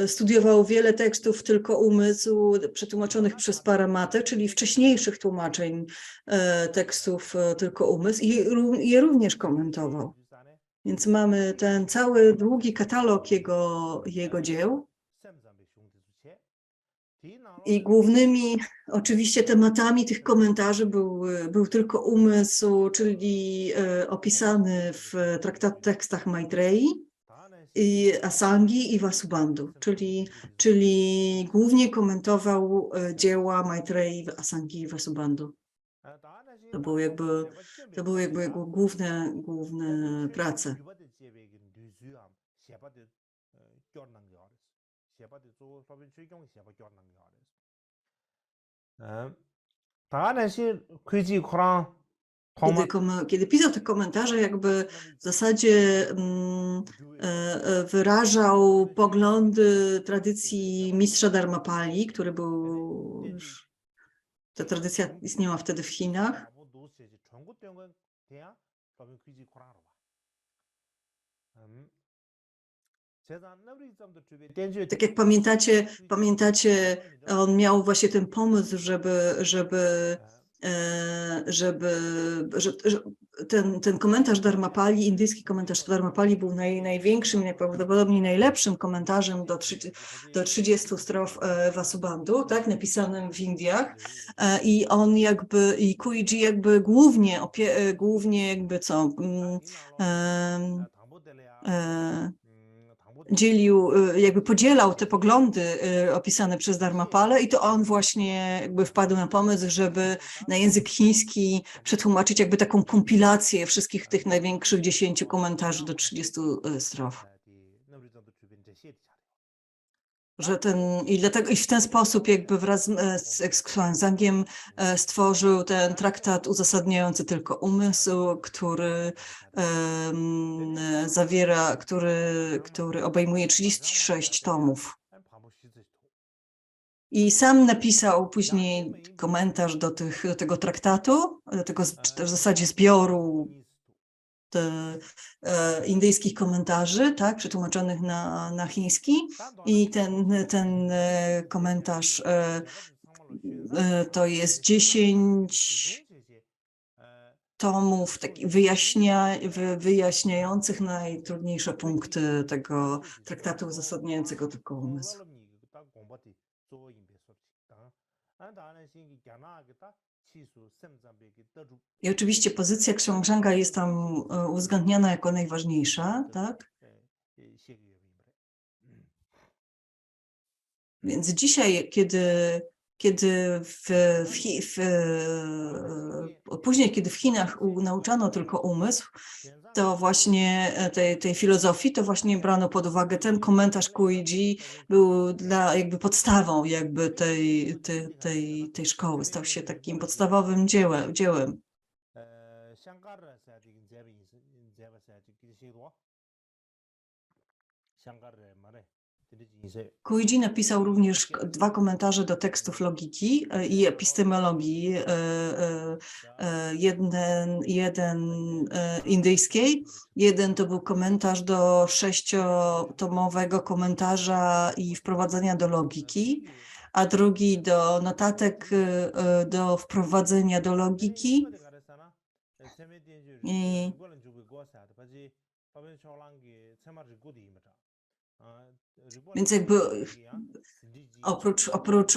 studiował wiele tekstów tylko umysłu przetłumaczonych przez Paramatę, czyli wcześniejszych tłumaczeń tekstów tylko umysł i je również komentował. Więc mamy ten cały długi katalog jego dzieł. I głównymi oczywiście tematami tych komentarzy był tylko umysł, czyli opisany w tekstach Maitrei, i Asangi i Vasubandhu, czyli głównie komentował dzieła Maitrei, Asangi i Vasubandhu. To były jakby jego główne prace. Kiedy pisał te komentarze, jakby w zasadzie wyrażał poglądy tradycji mistrza Dharmapali, który był już, ta tradycja istniała wtedy w Chinach. Tak jak pamiętacie, on miał właśnie ten pomysł, ten komentarz Dharmapali, indyjski komentarz Dharmapali był największym i najprawdopodobniej najlepszym komentarzem do 30 strof Vasubandhu, tak, napisanym w Indiach. I on i Kuiji jakby głównie jakby podzielał te poglądy opisane przez Dharmapalę i to on właśnie jakby wpadł na pomysł, żeby na język chiński przetłumaczyć jakby taką kompilację wszystkich tych największych 10 komentarzy do 30 strof. I w ten sposób jakby wraz z Xuanzangiem stworzył ten traktat uzasadniający tylko umysł, który który obejmuje 36 tomów. I sam napisał później komentarz do tego traktatu, czy też w zasadzie zbioru indyjskich komentarzy, tak, przetłumaczonych na chiński. I ten komentarz to jest 10 tomów wyjaśniających najtrudniejsze punkty tego traktatu uzasadniającego tylko umysł. I oczywiście pozycja Książęga jest tam uwzględniana jako najważniejsza, tak? Więc dzisiaj, później, kiedy w Chinach nauczano tylko umysł, to właśnie tej filozofii, to właśnie brano pod uwagę ten komentarz Kuiji był jakby podstawą jakby tej szkoły, stał się takim podstawowym dziełem. Kuiji napisał również 2 komentarze do tekstów logiki i epistemologii, jeden indyjskiej, jeden to był komentarz do 6-tomowego komentarza i wprowadzenia do logiki, a drugi do notatek do wprowadzenia do logiki. Więc jakby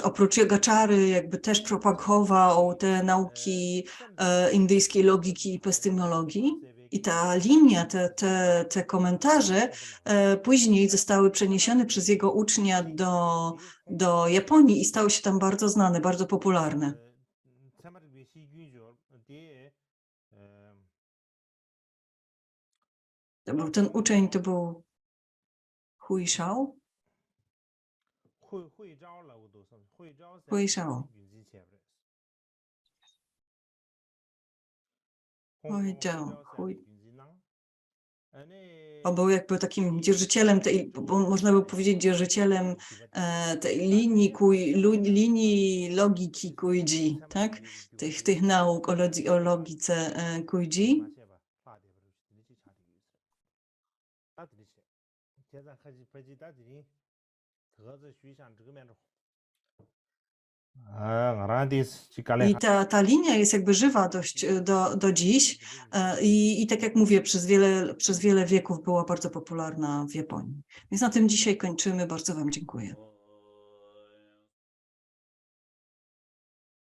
oprócz Yogaczary jakby też propagował te nauki indyjskiej logiki i epistemologii. I ta linia, te komentarze później zostały przeniesione przez jego ucznia do Japonii i stały się tam bardzo znane, bardzo popularne. Ten uczeń to był Hui Shao. Hui Shao. On był jakby takim dzierżycielem można by powiedzieć dzierżycielem tej linii logiki Kuiji, tak? Tych nauk o logice Kuiji. I ta linia jest jakby żywa dość do dziś i tak jak mówię, przez wiele wieków była bardzo popularna w Japonii. Więc na tym dzisiaj kończymy. Bardzo Wam dziękuję.